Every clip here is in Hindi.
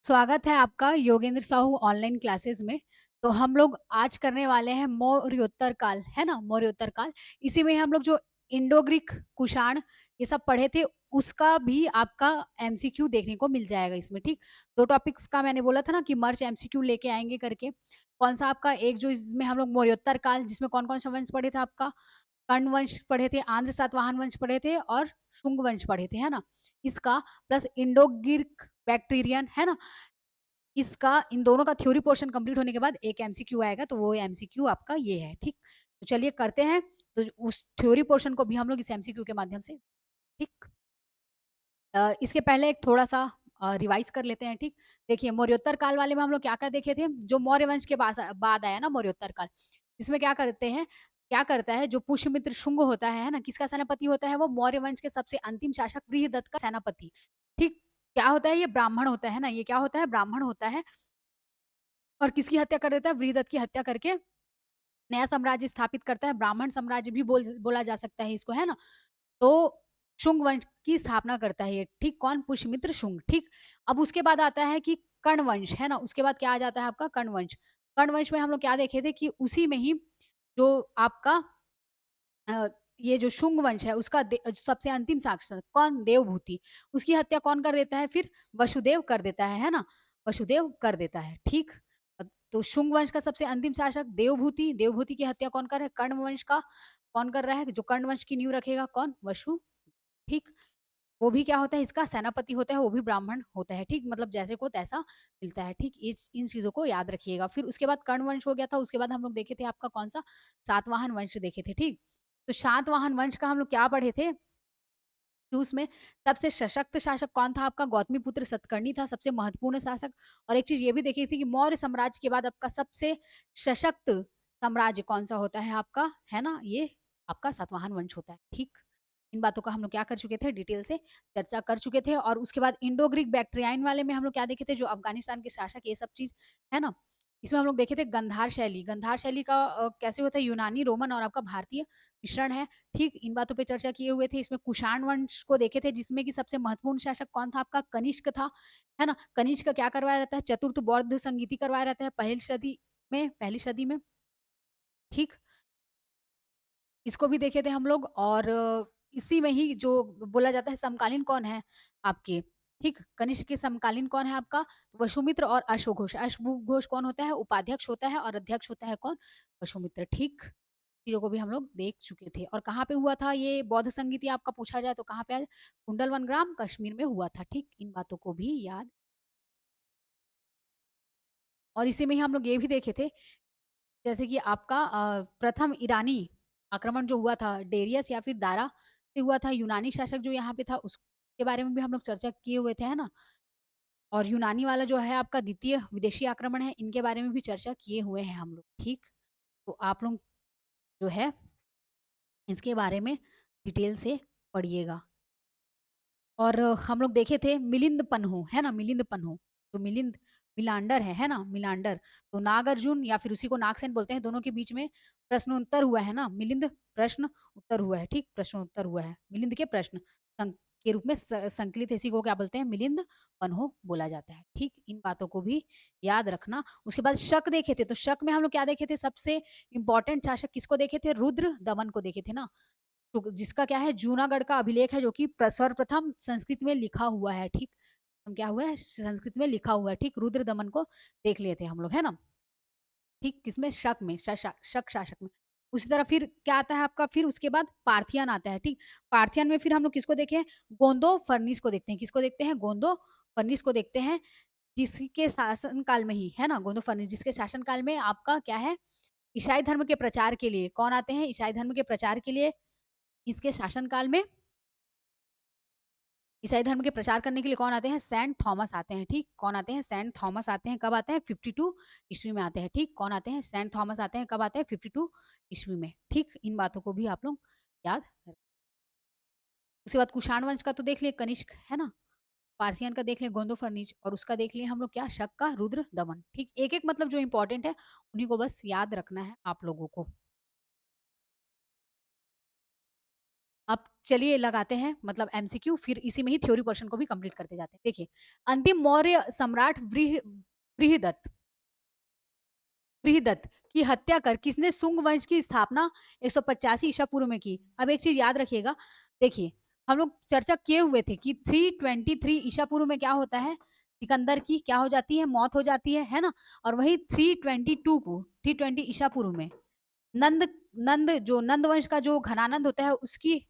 स्वागत है आपका योगेंद्र साहू ऑनलाइन क्लासेस में। तो हम लोग आज करने वाले हैं मौर्योत्तर काल, है ना? मौर्योत्तर काल। इसी में हम लोग जो इंडो ग्रीक, कुषाण ये सब पढ़े थे, उसका भी आपका एमसीक्यू देखने को मिल जाएगा इसमें, ठीक? 2 टॉपिक्स का मैंने बोला था ना कि मर्ज एमसीक्यू लेके आएँगे करके। कौन-सा आपका एक जो इसमें हम लोग मौर्योत्तर काल जिसमें कौन-कौन सा वंश पढ़े थे आपका? कर्ण वंश पढ़े थे, आंध्र सातवाहन वंश पढ़े थे और शुंग वंश पढ़े थे, है ना? इसका प्लस इंडो ग्रीक बैक्ट्रियन, है ना? इसका इन दोनों का थ्योरी पोर्शन कंप्लीट होने के बाद एक एमसीक्यू आएगा, तो वो एमसीक्यू आपका ये है, ठीक? तो चलिए करते हैं, तो उस थ्योरी पोर्शन को भी हम लोग इस एमसीक्यू के माध्यम से ठीक इसके पहले एक थोड़ा-सा रिवाइज़ कर लेते हैं, ठीक? देखिए मौर्योत्तर काल वाले में हम लोग क्या-क्या देखे थे, जो मौर्य वंश के बाद आया ना मौर्योत्तर काल, इसमें क्या करते हैं क्या करता है जो पुष्यमित्र शुंग होता है ना? किसका सेनापति होता है वो? मौर्य वंश के सबसे अंतिम शासक बृहदत्त का सेनापति, ठीक? क्या होता है ये? ब्राह्मण होता है ना? ये क्या होता है? ब्राह्मण होता है और किसकी हत्या कर देता है? बृहदत्त की हत्या करके नया साम्राज्य स्थापित करता है, ब्राह्मण साम्राज्य भी बोला जा सकता है इसको, है ना? तो शुंग वंश की स्थापना करता है ये, ठीक? कौन? पुष्यमित्र शुंग, ठीक? अब उसके बाद आता है कि कर्ण वंश, है ना? उसके बाद क्या आ जाता है आपका? कर्ण वंश। कर्ण वंश में हम लोग क्या देखे थे कि उसी में ही जो आपका अ, ये जो शुंग वंश है उसका सबसे अंतिम शासक कौन? देवभूति। उसकी हत्या कौन कर देता है फिर? वसुदेव कर देता है ना? वसुदेव कर देता है, ठीक? तो शुंग वंश का सबसे अंतिम शासक देवभूति, देवभूति की हत्या कौन कर रहा है? कर्ण वंश का कौन कर रहा है? जो कर्ण वंश की नींव रखेगा कौन? वसु, ठीक? वो भी क्या होता है इसका सेनापति होता है, वो भी ब्राह्मण होता है, ठीक? मतलब जैसे को तैसा मिलता है, ठीक? इस इन चीज़ों को याद रखिएगा। फिर उसके बाद कर्ण वंश हो गया था, उसके बाद हम लोग देखे थे आपका कौन-सा? सातवाहन वंश देखे थे, ठीक? तो सातवाहन वंश का हम लोग क्या पढ़े थे कि उसमें सबसे सशक्त शासक कौन था आपका? गौतमीपुत्र सतकर्णी था सबसे महत्वपूर्ण शासक। और एक चीज़ ये भी देखी थी कि मौर्य साम्राज्य के बाद आपका सबसे सशक्त साम्राज्य कौन-सा होता है आपका? है ना? ये आपका सातवाहन वंश होता है, ठीक? इन बातों का हम लोग क्या कर चुके थे? डिटेल से चर्चा कर चुके थे और उसके बाद इंडो ग्रीक बैक्ट्रियाइन वाले में हम लोग क्या देखे थे? जो अफ़गानिस्तान के शासक ये सब चीज़, है ना? इसमें हम लोग देखे थे गंधार शैली का कैसे होता है? यूनानी, रोमन और आपका भारतीय मिश्रण है। ठीक, इन बातों पे चर्चा किए हुए थे। इसमें कुषाण वंश को देखे थे जिसमें कि सबसे महत्वपूर्ण शासक कौन था आपका? कनिष्क था, है ना? कनिष्क क्या करवाया रहता है? चतुर्थ बौद्ध संगीति करवाया रहता है पहली सदी में, ठीक? इसको भी देखे थे हम लोग और इसी में ही जो बोला जाता है समकालीन कौन है आपके, ठीक? कनिष्क के समकालीन कौन है आपका? वसुमित्र और अश्वघोष। अश्वघोष कौन होता है? उपाध्यक्ष होता है और अध्यक्ष होता है कौन? वसुमित्र, ठीक? चीज़ों को भी हम लोग देख चुके थे और कहाँ पे हुआ था ये बौद्ध संगीति आपका पूछा जाए तो कहाँ पे है? कुंडलवन ग्राम कश्मीर में हुआ था, ठीक? इन बातों को भी याद और इसी में ही हम लोग ये भी देखे थे जैसे कि आपका प्रथम ईरानी आक्रमण जो हुआ था डेरियस या फिर दारा से हुआ था, यूनानी शासक जो यहाँ पे था उसके बारे में भी हम लोग चर्चा किए हुए थे, है ना? और यूनानी वाला जो है आपका द्वितीय विदेशी आक्रमण है, इनके बारे में भी चर्चा किए हुए हैं हम लोग, ठीक? तो आप लोग जो है इसके बारे में डिटेल से पढ़िएगा। और हम लोग देखे थे मिलिंद पन्हो, है ना? मिलिंद पन्हो, तो मिलांडर है ना? मिलांडर, तो नागार्जुन या फिर उसी को नागसेन बोलते हैं, दोनों के बीच में प्रश्नोत्तर हुआ है ना? मिलिंद प्रश्न उत्तर हुआ है, ठीक? प्रश्नोत्तर हुआ है। मिलिंद के प्रश्न के रूप में संकलित इसी को क्या बोलते हैं? मिलिंद पन्हो बोला जाता है, ठीक? इन बातों को भी याद रखना। उसके बाद शक देखे थे, तो शक में हम लोग क्या देखे थे? सबसे इम्पोर्टेंट शासक किसको देखे थे? रुद्र दमन को देखे थे ना? तो जिसका क्या है जूनागढ़ का अभिलेख है जो कि सर्वप्रथम संस्कृत में लिखा हुआ है, ठीक? हम क्या हुआ है संस्कृत में लिखा हुआ है, ठीक? रुद्र दमन को देख लिए थे हम लोग, है ना? ठीक, किसमें? शक में, शक शासक में। उसी तरह फिर क्या आता है आपका फिर उसके बाद पार्थियन आता है, ठीक? पार्थियन में फिर हम लोग किसको देखे हैं? गोंदो फर्निस को देखते हैं। किसको देखते हैं? गोंदो फर्निस को देखते हैं, जिसके शासन काल में ही, है ना? गोंदो फर्निस जिसके शासन काल में आपका क्या है? ईसाई धर्म के प्रचार के लिए कौन आते हैं? ईसाई धर्म के प्रचार के लिए इसके शासनकाल में ईसाई धर्म के प्रचार करने के लिए कौन आते हैं? सेंट थॉमस आते हैं, ठीक? कौन आते हैं? सेंट थॉमस आते हैं, कब आते हैं? 52 ईस्वी में आते हैं, ठीक? कौन आते हैं? सेंट थॉमस आते हैं, कब आते हैं? 52 ईस्वी में, ठीक? इन बातों को भी आप लोग याद रखें। उसके बाद कुषाण वंश का तो देख लिए कनिष्क, है ना? पार्थियन का देख लिए गोंदोफर्निच और उसका देख लिए हम लोग क्या? शक का रुद्र दमन, ठीक? एक-एक मतलब जो इम्पोर्टेंट है, उन्हीं को बस याद रखना है आप लोगों को। अब चलिए लगाते हैं मतलब एमसीक्यू, फिर इसी में ही थ्योरी पोर्शन को भी कंप्लीट करते जाते हैं। देखिए, अंतिम मौर्य सम्राट बृहदत्त बृहदत्त की हत्या कर किसने शुंग वंश की स्थापना 185 ईसा पूर्व में की? अब एक चीज याद रखिएगा, देखिए हम लोग चर्चा किए हुए थे कि 323 ईसा पूर्व में क्या होता है, सिकंदर की क्या हो जाती है, मौत हो जाती है ना। और वही 322 को 320 ईसा पूर्व में नंद नंद जो नंद वंश का जो घनानंद होता है उसकी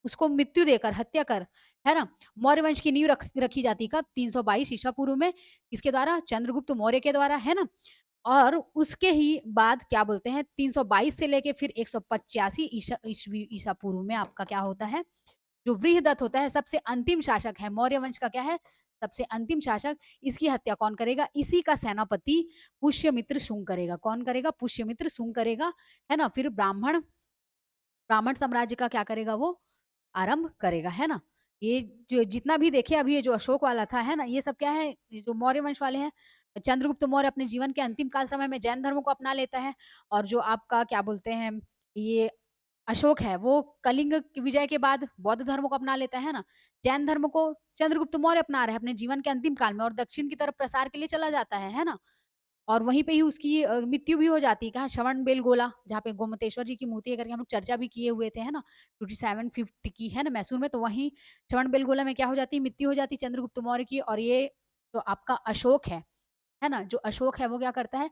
उसको मृत्यु देकर हत्या कर, है ना, मौर्य वंश की नींव रखी जाती कब, 322 ईसा पूर्व में, किसके द्वारा, चंद्रगुप्त मौर्य के द्वारा, है ना। और उसके ही बाद क्या बोलते हैं 322 से लेके फिर 185 ईसा पूर्व में आपका क्या होता है, जो वृहदत्त होता है सबसे अंतिम शासक है मौर्य वंश का, क्या है, सबसे अंतिम शासक। इसकी हत्या कौन करेगा, इसी का सेनापति पुष्यमित्र शुंग करेगा। कौन करेगा, पुष्यमित्र शुंग करेगा, है ना। फिर ब्राह्मण ब्राह्मण साम्राज्य का क्या करेगा, वो आरंभ करेगा, है ना। ये जो जितना भी देखे अभी, ये जो अशोक वाला था, है ना, ये सब क्या है, ये जो मौर्य वंश वाले हैं। चंद्रगुप्त मौर्य अपने जीवन के अंतिम काल समय में जैन धर्म को अपना लेता है। और जो आपका क्या बोलते हैं, ये अशोक है, वो कलिंग की विजय के बाद बौद्ध धर्म को अपना लेता है ना। जैन धर्म को चंद्रगुप्त मौर्य अपना रहा है अपने जीवन के अंतिम काल में, और दक्षिण की तरफ प्रसार के लिए चला जाता है ना। और वहीं पे ही उसकी मृत्यु भी हो जाती है, कहाँ, श्रवण बेलगोला, जहाँ पे गोमतेश्वर जी की मूर्ति है करके हम लोग चर्चा भी किए हुए थे, है ना, 2750 की, है ना, मैसूर में। तो वहीं श्रवण बेलगोला में क्या हो जाती है, मृत्यु हो जाती है चंद्रगुप्त मौर्य की। और ये जो आपका अशोक है ना, जो अशोक है वो क्या करता है,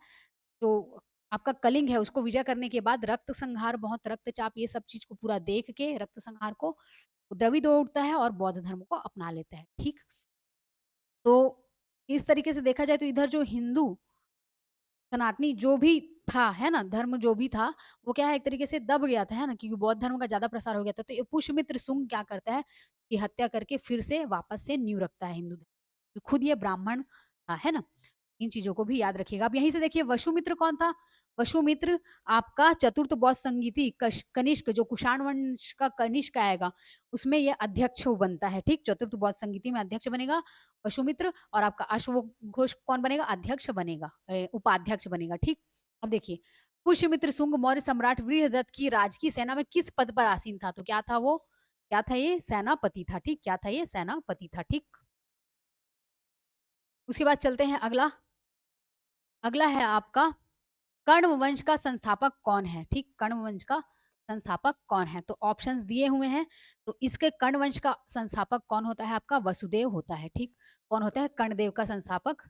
जो आपका कलिंग है उसको विजय करने के बाद रक्त संहार, बहुत रक्तचाप, ये सब चीज को पूरा देख के रक्त संहार को द्रवित हो उठता है और बौद्ध धर्म को अपना लेता है, ठीक। तो इस तरीके से देखा जाए तो इधर जो हिंदू सनातनी जो भी था, है ना, धर्म जो भी था, वो क्या है, एक तरीके से दब गया था, है ना, क्योंकि बौद्ध धर्म का ज्यादा प्रसार हो गया था। तो ये पुष्यमित्र शुंग क्या करता है कि हत्या करके फिर से वापस से नींव रखता है हिंदू धर्म, तो खुद ये ब्राह्मण था, है ना। इन चीजों को भी याद रखिएगा। अब यहीं से देखिए वसुमित्र कौन था। वसुमित्र आपका चतुर्थ बौद्ध संगीति कनिष्क, जो कुषाण वंश का कनिष्क आएगा, उसमें ये अध्यक्ष बनता है, ठीक। चतुर्थ बौद्ध संगीति में अध्यक्ष बनेगा वसुमित्र, और आपका अश्वघोष कौन बनेगा, अध्यक्ष बनेगा, उपाध्यक्ष बनेगा, ठीक। अब देखिए, पुष्यमित्र शुंग मौर्य सम्राट बृहदत्त की राजकीय सेना में किस पद पर आसीन था, तो क्या था वो, क्या था, ये सेनापति था, ठीक। क्या था, ये सेनापति था, ठीक। उसके बाद चलते हैं अगला। अगला है आपका कण्व वंश का संस्थापक कौन है, ठीक। कण्व वंश का संस्थापक कौन है, तो ऑप्शंस दिए हुए हैं। तो इसके कर्ण वंश का संस्थापक कौन होता है, आपका वसुदेव होता है, ठीक। कौन होता है, कर्णदेव का संस्थापक,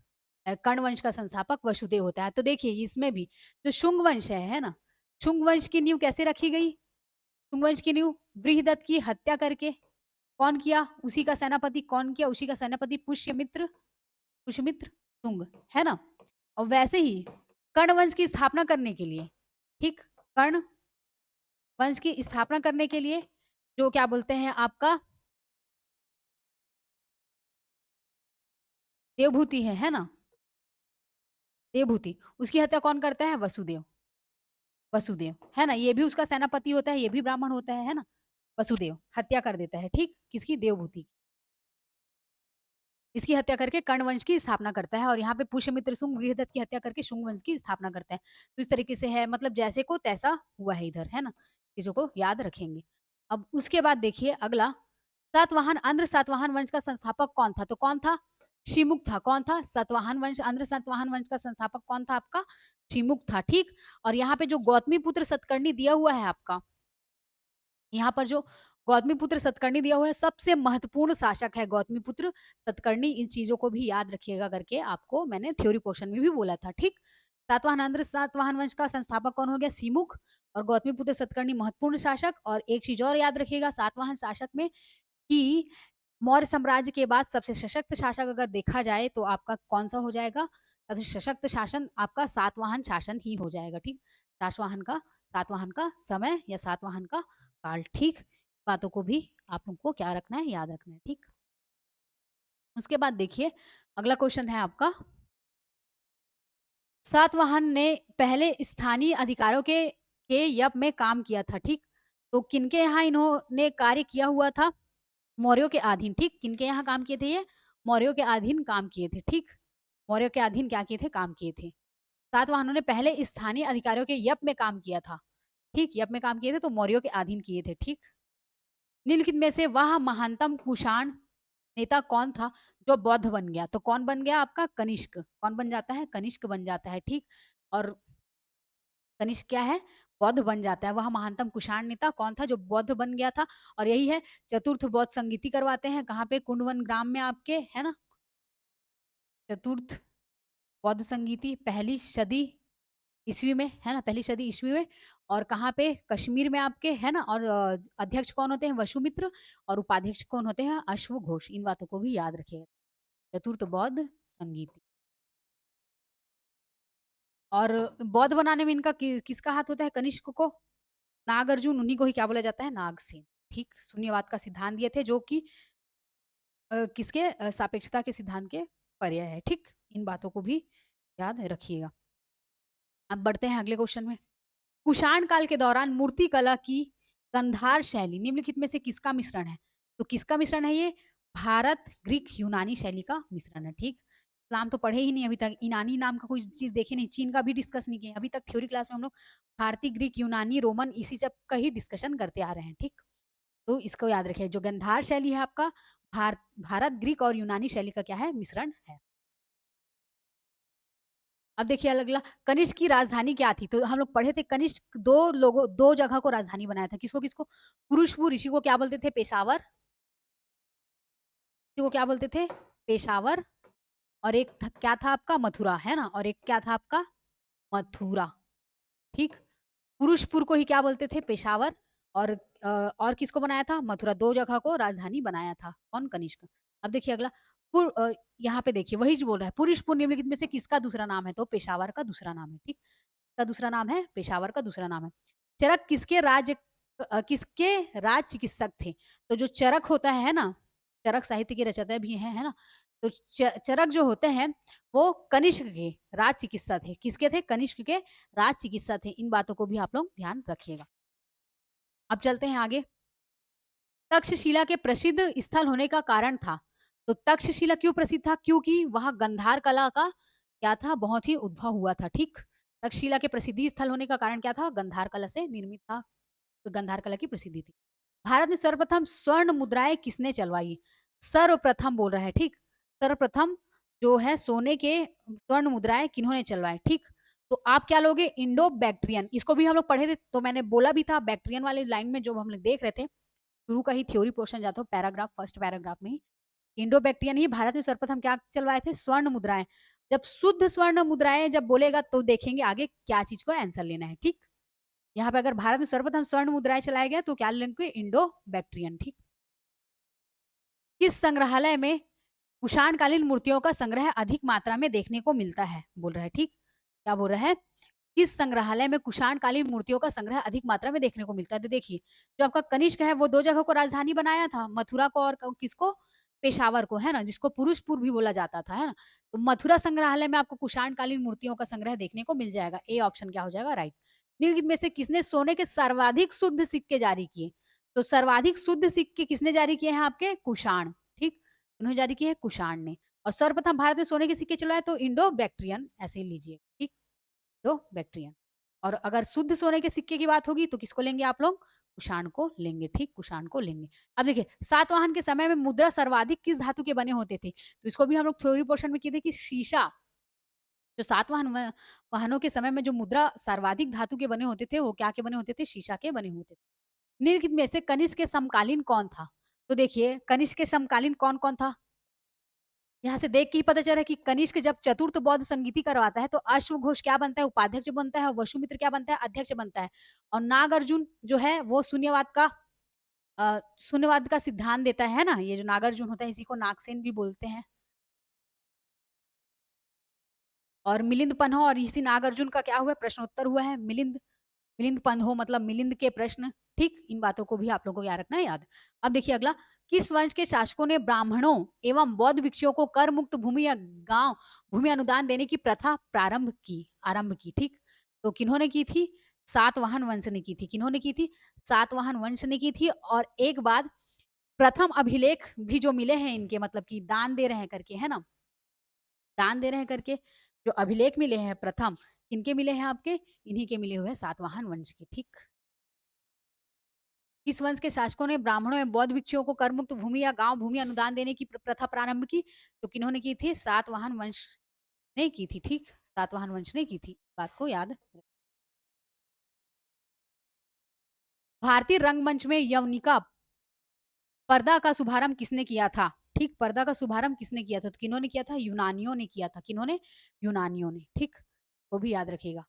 कर्ण वंश का संस्थापक वसुदेव होता है। तो देखिए इसमें भी जो शुंग वंश है ना, शुंग वंश की नींव कैसे रखी गई, शुंग वंश की नींव बृहदत्त की हत्या करके, कौन किया, उसी का सेनापति, कौन किया, उसी का सेनापति पुष्यमित्र, पुष्यमित्र शुंग, है ना। और वैसे ही कर्ण वंश की स्थापना करने के लिए, ठीक, कर्ण वंश की स्थापना करने के लिए जो क्या बोलते हैं आपका देवभूति है ना, देवभूति, उसकी हत्या कौन करता है, वसुदेव, वसुदेव, है ना। ये भी उसका सेनापति होता है, ये भी ब्राह्मण होता है ना। वसुदेव हत्या कर देता है, ठीक, किसकी, देवभूति की। इसकी हत्या करके कर्ण वंश की स्थापना करता है, और यहाँ पे पुष्यमित्र शुंग बृहदत्त की हत्या करके शुंग वंश की स्थापना करता है। तो इस तरीके से है, मतलब जैसे को तैसा हुआ है इधर, है ना, चीजों को याद रखेंगे। अब उसके बाद देखिए अगला, सातवाहन आंध्र सातवाहन वंश का संस्थापक कौन था, तो कौन था, शिमुक था। कौन था, सातवाहन वंश, आंध्र सातवाहन वंश का संस्थापक कौन था, आपका शिमुक था, ठीक। और यहाँ पे जो गौतमी पुत्र सतकर्णी दिया हुआ है आपका, यहाँ पर जो गौतमीपुत्र सतकर्णी दिया हुआ है, सबसे महत्वपूर्ण शासक है गौतमीपुत्र सतकर्णी। इन चीजों को भी याद रखिएगा करके आपको मैंने थ्योरी पोर्शन में भी बोला था, ठीक। सातवाहन आंध्र सातवाहन वंश का संस्थापक कौन हो गया, सीमुख, और गौतमीपुत्र सतकर्णी महत्वपूर्ण शासक। और एक चीज और याद रखिएगा सातवाहन शासक में कि मौर्य साम्राज्य के बाद सबसे सशक्त शासक अगर देखा जाए तो आपका कौन सा हो जाएगा, सबसे सशक्त शासन आपका सातवाहन शासन ही हो जाएगा, ठीक। सातवाहन का समय या सातवाहन का काल, ठीक। बातों को भी आप लोग को क्या रखना है, याद रखना है, ठीक। उसके बाद देखिए अगला क्वेश्चन है आपका, सातवाहन ने पहले स्थानीय अधिकारों के यप में काम किया था, ठीक। तो किनके यहाँ इन्होंने कार्य किया हुआ था, मौर्यों के अधीन, ठीक। किनके यहाँ काम किए थे ये, मौर्यों के अधीन काम किए थे, ठीक। मौर्यों के अधीन क्या किए थे, काम किए थे। सातवाहनों ने पहले स्थानीय अधिकारियों के यप में काम किया था, ठीक। यप में काम किए थे तो मौर्यों के अधीन किए थे, ठीक। निम्नलिखित में से वह महानतम कुषाण नेता कौन था जो बौद्ध बन गया? तो कौन बन गया आपका? कनिष्क। कौन बन जाता है? कनिष्क बन जाता है, ठीक? और कनिष्क क्या है? बौद्ध बन जाता है। वह महानतम कुषाण नेता कौन था जो बौद्ध बन गया था? और यही है चतुर्थ बौद्ध संगीति करवाते हैं, कहाँ पे? कुंडवन ग्राम में आपके, है ना? चतुर्थ बौद्ध संगीति पहली सदी ईस्वी में, है ना? पहली सदी ईस्वी में। और कहाँ पे? कश्मीर में आपके, है ना? और अध्यक्ष कौन होते हैं? वसुमित्र। और उपाध्यक्ष कौन होते हैं? अश्वघोष। इन बातों को भी याद रखिएगा। चतुर्थ बौद्ध संगीति। और बौद्ध बनाने में इनका किसका हाथ होता है? कनिष्क को। नागार्जुन उन्हीं को ही क्या बोला जाता है? नागसेन। ठीक? शून्यवाद का सिद्धांत दिए थे जो कि किसके सापेक्षता के सिद्धांत के पर्याय है। ठीक? इन बातों को भी याद रखिएगा। अब बढ़ते हैं अगले क्वेश्चन में। कुषाण काल के दौरान मूर्ति कला की गंधार शैली निम्नलिखित में से किसका मिश्रण है? तो किसका मिश्रण है ये? भारत, ग्रीक, यूनानी शैली का मिश्रण है। ठीक? इस्लाम तो पढ़े ही नहीं अभी तक, ईनानी नाम का कोई चीज देखे नहीं, चीन का भी डिस्कस नहीं किया अभी तक। थ्योरी क्लास में हम लोग भारतीय, ग्रीक, यूनानी, रोमन इसी सब का ही डिस्कशन करते आ रहे हैं। ठीक? तो इसको याद रखिए, जो गंधार शैली है आपका भारत, ग्रीक और यूनानी शैली का क्या है? मिश्रण है। अब देखिए अगला, कनिष्क की राजधानी क्या थी? तो हम लोग पढ़े थे कनिष्क दो जगह को राजधानी बनाया था। किसको किसको? पुरुषपुर, इसी को क्या बोलते थे? पेशावर। इसी को क्या बोलते थे? पेशावर। और एक क्या था आपका? मथुरा, है ना? और एक क्या था आपका? मथुरा। ठीक? पुरुषपुर को ही क्या बोलते थे? पेशावर। और और किसको बनाया था? मथुरा। दो जगह को राजधानी बनाया था कौन? कनिष्क। अब देखिए अगला, यहाँ पे देखिए वही जो बोल रहा है, पुरुषपुर निम्नलिखित में से किसका दूसरा नाम है? तो पेशावर का दूसरा नाम है। ठीक? का दूसरा नाम है, पेशावर का दूसरा नाम है। चरक किसके राज चिकित्सक थे? तो जो चरक होता है ना, चरक साहित्य के रचयिता भी हैं, है ना? तो चरक जो होते हैं वो कनिष्क के राज चिकित्सा थे। किसके थे? कनिष्क के राज चिकित्सा थे। इन बातों को भी आप लोग ध्यान रखिएगा। अब चलते हैं आगे। तक्षशिला के प्रसिद्ध स्थल होने का कारण था। तो तक्षशिला क्यों प्रसिद्ध था? क्योंकि वहां गंधार कला का क्या था? बहुत ही उद्भव हुआ था। ठीक? तक्षशिला के प्रसिद्धि स्थल होने का कारण क्या था? गंधार कला से निर्मित था। तो गंधार कला की प्रसिद्धि थी। भारत में सर्वप्रथम स्वर्ण मुद्राएं किसने चलवाई? सर्वप्रथम बोल रहा है। ठीक? सर्वप्रथम जो है सोने के स्वर्ण मुद्राएं किन्होंने चलवाए? ठीक? तो आप क्या लोगे? Indo Bactrian. इसको भी हम लोग पढ़े थे, तो मैंने बोला भी था बैक्ट्रियन वाले लाइन में जो हम लोग देख रहे थे, शुरू का ही थ्योरी पोर्शन जाता हो, पैराग्राफ, फर्स्ट पैराग्राफ में ही इंडो बैक्ट्रियन ही भारत में सर्वप्रथम क्या चलवाए थे? स्वर्ण मुद्राएं। जब शुद्ध स्वर्ण मुद्राएं जब बोलेगा तो देखेंगे आगे क्या चीज को आंसर लेना है। ठीक? यहाँ पे अगर भारत में सर्वप्रथम स्वर्ण मुद्राएं चलाया गया तो क्या लेंगे? Indo Bactrian. ठीक? किस संग्रहालय में कुषाणकालीन मूर्तियों का संग्रह अधिक मात्रा में देखने को मिलता है? बोल रहा है। ठीक? क्या बोल रहा है? किस संग्रहालय में कुषाणकालीन मूर्तियों का संग्रह अधिक मात्रा में देखने को मिलता है? तो देखिए, जो आपका कनिष्क है वो दो जगह को राजधानी बनाया था, मथुरा को और किसको? पेशावर को, है ना? जिसको पुरुषपुर भी बोला जाता था, है ना? तो मथुरा संग्रहालय में आपको कुषाणकालीन मूर्तियों का संग्रह देखने को मिल जाएगा। ए ऑप्शन क्या हो जाएगा? राइट। निम्नलिखित में से किसने सोने के सर्वाधिक शुद्ध सिक्के जारी किए? तो सर्वाधिक शुद्ध सिक्के किसने जारी किए हैं? आपके कुषाण। ठीक? उन्होंने जारी किए हैं कुषाण ने। और सर्वप्रथम भारत में सोने के सिक्के चलाए तो इंडो बैक्ट्रियन, ऐसे ही लीजिए। ठीक? तो बैक्ट्रियन। और अगर शुद्ध सोने के सिक्के की बात होगी तो किसको लेंगे आप लोग? कुषाण को लेंगे। ठीक? कुषाण को लेंगे। अब देखिए, सातवाहन के समय में मुद्रा सर्वाधिक किस धातु के बने होते थे? तो इसको भी हम लोग थ्योरी पोर्शन में किए थे कि शीशा। जो वाहनों के समय में जो मुद्रा सर्वाधिक धातु के बने होते थे वो क्या के बने होते थे? शीशा के बने होते थे। निम्नलिखित में से कनिष्क के समकालीन कौन था? तो देखिए, कनिष्क के समकालीन कौन कौन था? यहाँ से देख के ही पता चल रहा है कि कनिष्क जब चतुर्थ बौद्ध संगीति करवाता है तो अश्वघोष क्या बनता है? उपाध्यक्ष बनता है। वसुमित्र क्या बनता है? अध्यक्ष बनता है। और नागार्जुन जो है वो शून्यवाद का सिद्धांत देता है ना? ये जो नागार्जुन होता है इसी को नागसेन भी बोलते हैं। और मिलिंद पन्हा और इसी नागार्जुन का क्या हुआ है? प्रश्नोत्तर हुआ है। मिलिंद पंधो मतलब मिलिंद के प्रश्न। ठीक? इन बातों को भी आप लोगों को याद रखना है। याद। अब देखिए अगला, किस वंश के शासकों ने ब्राह्मणों एवं बौद्ध भिक्षुओं को कर मुक्त भूमि या गांव भूमि अनुदान देने की प्रथा आरंभ की? ठीक? तो किन्होंने की थी? सातवाहन वंश ने की थी। किन्होंने की थी? सातवाहन वंश ने की थी। और एक बात, प्रथम अभिलेख भी जो मिले हैं इनके, मतलब कि दान दे रहे हैं करके, है ना? दान दे रहे हैं करके जो अभिलेख मिले हैं प्रथम, किनके मिले हैं आपके? इन्हीं के मिले हुए हैं, सातवाहन वंश के। ठीक? किस वंश के शासकों ने ब्राह्मणों एवं बौद्ध भिक्षुओं को कर मुक्त भूमि या गाँव भूमि अनुदान देने की प्रथा प्रारंभ की? तो किन्होंने की थी? सातवाहन वंश ने की थी, ठीक? सातवाहन वंश ने की थी, बात को याद। भारतीय रंगमंच में यवनिका पर्दा का शुभारंभ किसने किया था? ठीक, पर्दा का शुभारंभ किसने किया था? तो किन्होंने किया था? यूनानियों ने किया था। किन्होंने? यूनानियों ने, ठीक? वो भी याद रखिएगा।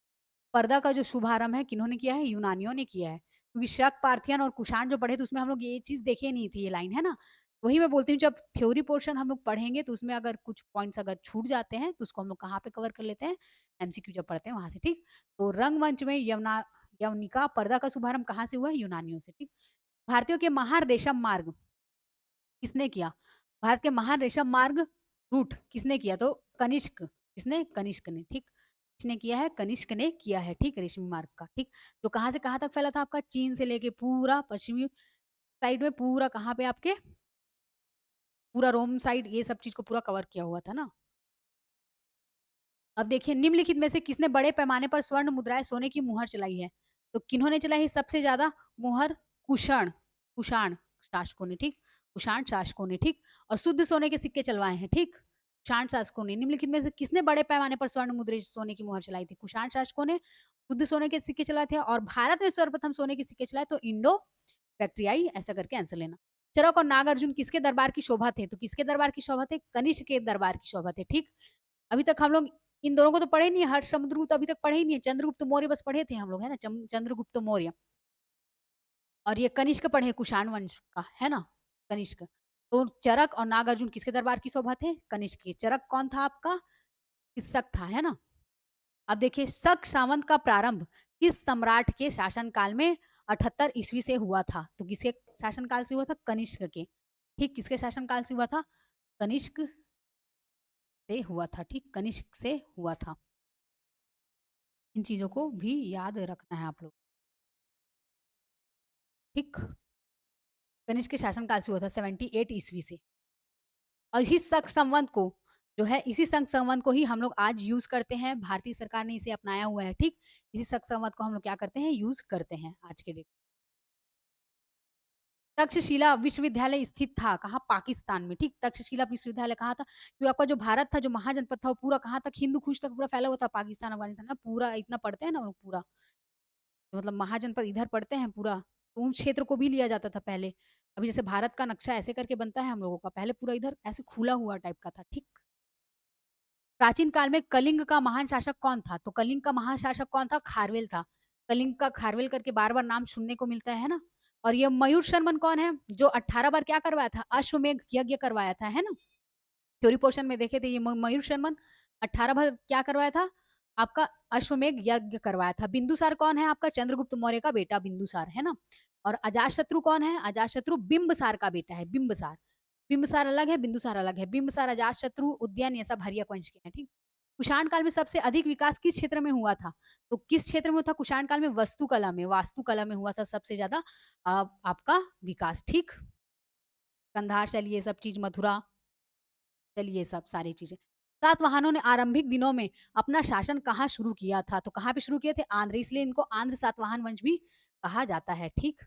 पर्दा का जो शुभारंभ है किन्होंने किया है? यूनानियों ने किया है। क्योंकि शक, पार्थियन और कुषाण जो पढ़े थे उसमें हम लोग ये चीज़ देखे नहीं थे, ये लाइन, है ना? वही मैं बोलती हूँ जब थ्योरी पोर्शन हम लोग पढ़ेंगे तो उसमें अगर कुछ पॉइंट्स अगर छूट जाते हैं तो उसको हम लोग कहाँ पे कवर कर लेते हैं? एमसीक्यू जब पढ़ते हैं वहाँ से, ठीक? तो रंगमंच में यवनिका पर्दा का शुभारंभ कहाँ से हुआ है? यूनानियों से, ठीक? भारतीयों के महान रेशम मार्ग किसने किया? भारत के महान रेशम मार्ग रूट किसने किया? तो कनिष्क, किसने? कनिष्क ने, ठीक? किसने किया है? कनिष्क ने किया है, ठीक? रेशमी मार्ग का, ठीक? जो कहाँ से कहाँ तक फैला था आपका? चीन से लेके पूरा पश्चिमी साइड में पूरा कहाँ पे आपके? पूरा रोम साइड ये सब चीज़ को पूरा कवर किया हुआ था ना? अब देखिए निम्नलिखित में से किसने बड़े पैमाने पर स्वर्ण मुद्राएँ सोने की मुहर चलाई है? तो किन्होंने चलाई है सबसे ज़्यादा मुहर? कुषाण, कुषाण शासकों ने, ठीक? कुषाण शासकों ने, ठीक? और शुद्ध सोने के सिक्के चलवाए हैं, ठीक? कुषाण शासकों ने। निम्नलिखित में से किसने बड़े पैमाने पर स्वर्ण मुद्रे सोने की मुहर चलाई थी? कुषाण शासकों ने शुद्ध सोने के सिक्के चलाए थे और भारत में सर्वप्रथम सोने के सिक्के चलाए तो इंडो बैक्टीरियाई ऐसा करके आंसर लेना। चरक और नागार्जुन किसके दरबार की शोभा थे? तो किसके दरबार की शोभा थे? कनिष्क के दरबार की शोभा थे, ठीक? अभी तक हम लोग इन दोनों को तो पढ़े नहीं है, हर्ष समुद्रगुप्त अभी तक पढ़े ही नहीं है, चंद्रगुप्त मौर्य बस पढ़े थे हम लोग, है ना? चंद्रगुप्त मौर्य और ये कनिष्क पढ़े कुषाण वंश का, है ना? कनिष्क। तो चरक और नागार्जुन किसके दरबार की शोभा थे? कनिष्क के। चरक कौन था आपका? किसक था, है ना? अब देखिए शक सावंत का प्रारंभ किस सम्राट के शासनकाल में 78 ईस्वी से हुआ था? तो किसके शासनकाल से हुआ था? कनिष्क के। ठीक, किसके शासनकाल से हुआ था? कनिष्क से हुआ था, ठीक? कनिष्क से हुआ था। इन चीजों को भी याद रखना है आप लोग, ठीक? कनिष्क के शासनकाल से हुआ था 78 ईस्वी से। और इसी शक संवत को जो है इसी शक संवत को ही हम लोग आज यूज करते हैं, भारतीय सरकार ने इसे अपनाया हुआ है, ठीक? इसी शक संवत को हम लोग क्या करते हैं? यूज करते हैं आज के डेट। तक्षशिला विश्वविद्यालय स्थित था कहाँ? पाकिस्तान में, ठीक? तक्षशिला विश्वविद्यालय कहाँ था? क्योंकि आपका जो भारत था, जो महाजनपद था, वो पूरा कहाँ तक? हिंदू कुश तक पूरा फैला हुआ था, पाकिस्तान, अफगानिस्तान ना पूरा इतना पढ़ते हैं ना हम लोग पूरा, तो मतलब महाजनपद इधर पढ़ते हैं पूरा, तो उन क्षेत्र को भी लिया जाता था पहले। अभी जैसे भारत का नक्शा ऐसे करके बनता है हम लोगों का, पहले पूरा इधर ऐसे खुला हुआ टाइप का था, ठीक? प्राचीन काल में कलिंग का महान शासक कौन था? तो कलिंग का महाशासक कौन था? खारवेल था। कलिंग का खारवेल करके बार-बार नाम सुनने को मिलता है ना? और ये मयूर शर्मन कौन है? जो 18 बार क्या करवाया था? अश्वमेध यज्ञ करवाया था, है ना? थ्योरी पोर्शन में देखे थे ये मयूर शर्मन 18 बार क्या करवाया था? आपका अश्वमेध यज्ञ करवाया था। बिंदुसार कौन है? आपका चंद्रगुप्त मौर्य का बेटा बिंदुसार, है ना? और अजातशत्रु कौन है? अजातशत्रु बिंबसार का बेटा है, बिंबसार। बिंबसार अलग है, बिंदुसार अलग है। बिंबसार, अजातशत्रु, उदयन ये सब हर्यक वंश के हैं, ठीक? कुषाण काल में सबसे अधिक विकास किस क्षेत्र में हुआ था? तो किस क्षेत्र में हुआ था कुषाण काल में? वास्तुकला में हुआ था सबसे ज़्यादा आपका विकास, ठीक? कंधार चलिए, ये सब चीज़ मथुरा, चलिए ये सब सारी चीज़ें। सातवाहनों ने आरंभिक दिनों में अपना शासन कहाँ शुरू किया था? तो कहाँ पे शुरू किए थे? आंध्र, इसलिए इनको आंध्र सातवाहन वंश भी कहा जाता है, ठीक?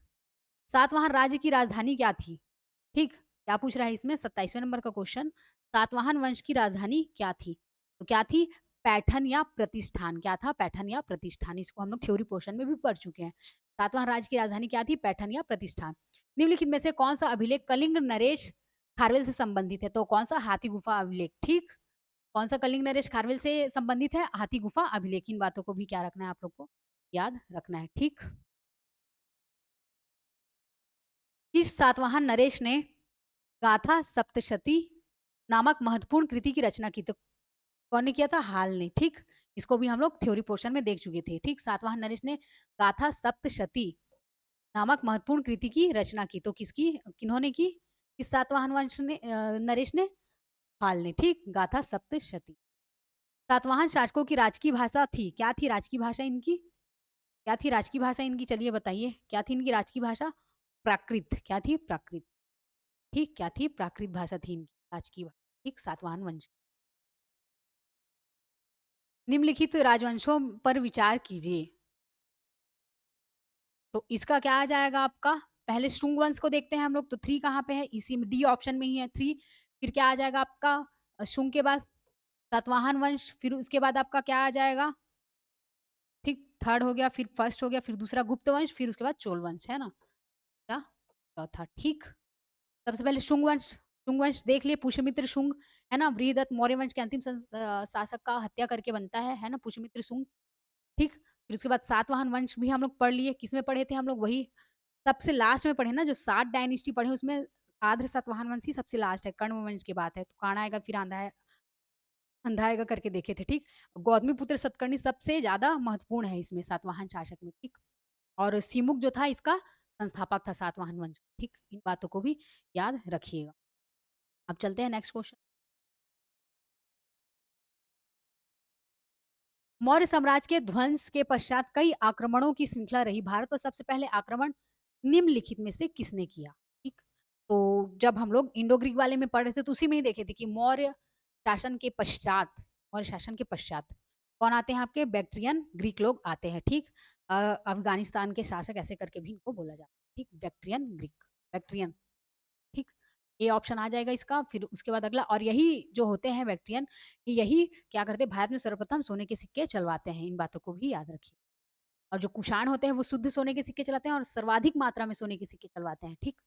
सातवाहन राज्य की राजधानी क्या थी? ठीक, क्या पूछ रहा है इसमें 27वें नंबर का क्वेश्चन, सातवाहन वंश की राजधानी क्या थी? तो क्या थी? पैठन या प्रतिष्ठान। क्या था? पैठन या प्रतिष्ठान। इसको हम लोग थ्योरी पोर्शन में भी पढ़ चुके हैं। सातवाहन राज्य की राजधानी क्या थी? पैठन या प्रतिष्ठान। निम्नलिखित में से कौन सा अभिलेख कलिंग नरेश खारवेल से संबंधित है? तो कौन सा? हाथी गुफा अभिलेख, ठीक? कौन सा कलिंग नरेश खारवेल से संबंधित है? हाथी गुफा अभिलेख। इन बातों को भी क्या रखना है आप लोग को? याद रखना है, ठीक? किस सातवाहन नरेश ने गाथा सप्तशती नामक महत्वपूर्ण कृति की रचना की? तो कौन ने किया था? हाल ने, ठीक? इसको भी हम लोग थ्योरी पोर्शन में देख चुके थे, ठीक? सातवाहन नरेश ने गाथा सप्तशती नामक महत्वपूर्ण कृति की रचना की। तो किसकी? किन्होंने की? किस सातवाहन वंश ने नरेश ने? हाल ने, ठीक? गाथा सप्तशती। सातवाहन शासकों की राजकीय भाषा थी, क्या थी राजकीय भाषा इनकी? क्या थी राजकीय भाषा इनकी? चलिए बताइए, क्या थी इनकी राजकीय भाषा? प्राकृत। क्या थी? प्राकृत, ठीक? क्या थी? प्राकृत भाषा थी इनकी राजकीय भाषा, ठीक? सातवाहन वंश। निम्नलिखित राजवंशों पर विचार कीजिए। तो इसका क्या आ जाएगा आपका? पहले शुंग वंश को देखते हैं हम लोग, तो 3 कहाँ पे है? इसी में डी ऑप्शन में ही है 3। फिर क्या आ जाएगा आपका शुंग के बाद सातवाहन वंश, फिर उसके बाद आपका क्या आ जाएगा? ठीक, थर्ड हो गया, फिर फर्स्ट हो गया, फिर दूसरा गुप्त वंश, फिर उसके बाद चोल वंश, है ना? क्या? चौथा, ठीक। सबसे पहले शुंग वंश देख लिए, पुष्यमित्र शुंग, है ना? बृहदत्त मौर्य वंश के अंतिम शासक का हत्या करके बनता है ना? पुष्यमित्र शुंग, ठीक। फिर उसके बाद सातवाहन वंश भी हम लोग पढ़ लिए, किसमें पढ़े थे हम लोग? वही सबसे लास्ट में पढ़े ना, जो 7 डायनेस्टी पढ़े उसमें आर्द्र सातवाहन वंश ही सबसे लास्ट है, कण्व वंश की बात है, तो काणा आएगा, फिर अंधा आएगा करके देखे थे, ठीक। गौतमी पुत्र सतकर्णी सबसे ज्यादा महत्वपूर्ण है इसमें सातवाहन शासक में, ठीक। और सिमुक जो था इसका संस्थापक था सातवाहन वंश, ठीक। इन बातों को भी याद रखिएगा। अब चलते हैं नेक्स्ट क्वेश्चन। मौर्य साम्राज्य के ध्वंस के पश्चात कई आक्रमणों की श्रृंखला रही। भारत पर सबसे पहले आक्रमण निम्नलिखित में से किसने किया? ठीक। तो जब हम लोग इंडो ग्रीक वाले में पढ़ रहे थे तो उसी में ही देखे थे कि मौर्य शासन के पश्चात कौन आते हैं? आपके बैक्ट्रियन ग्रीक लोग आते हैं, ठीक। अफगानिस्तान के शासक ऐसे करके भी इनको बोला जाता है, ठीक। बैक्ट्रियन, ठीक। ये ऑप्शन आ जाएगा इसका। फिर उसके बाद अगला, और यही जो होते हैं बैक्ट्रियन, यही क्या करते हैं? भारत में सर्वप्रथम सोने के सिक्के चलवाते हैं। इन बातों को भी याद रखिए। और जो कुषाण होते हैं वो शुद्ध सोने के सिक्के चलाते हैं और सर्वाधिक मात्रा में सोने के सिक्के चलवाते हैं, ठीक।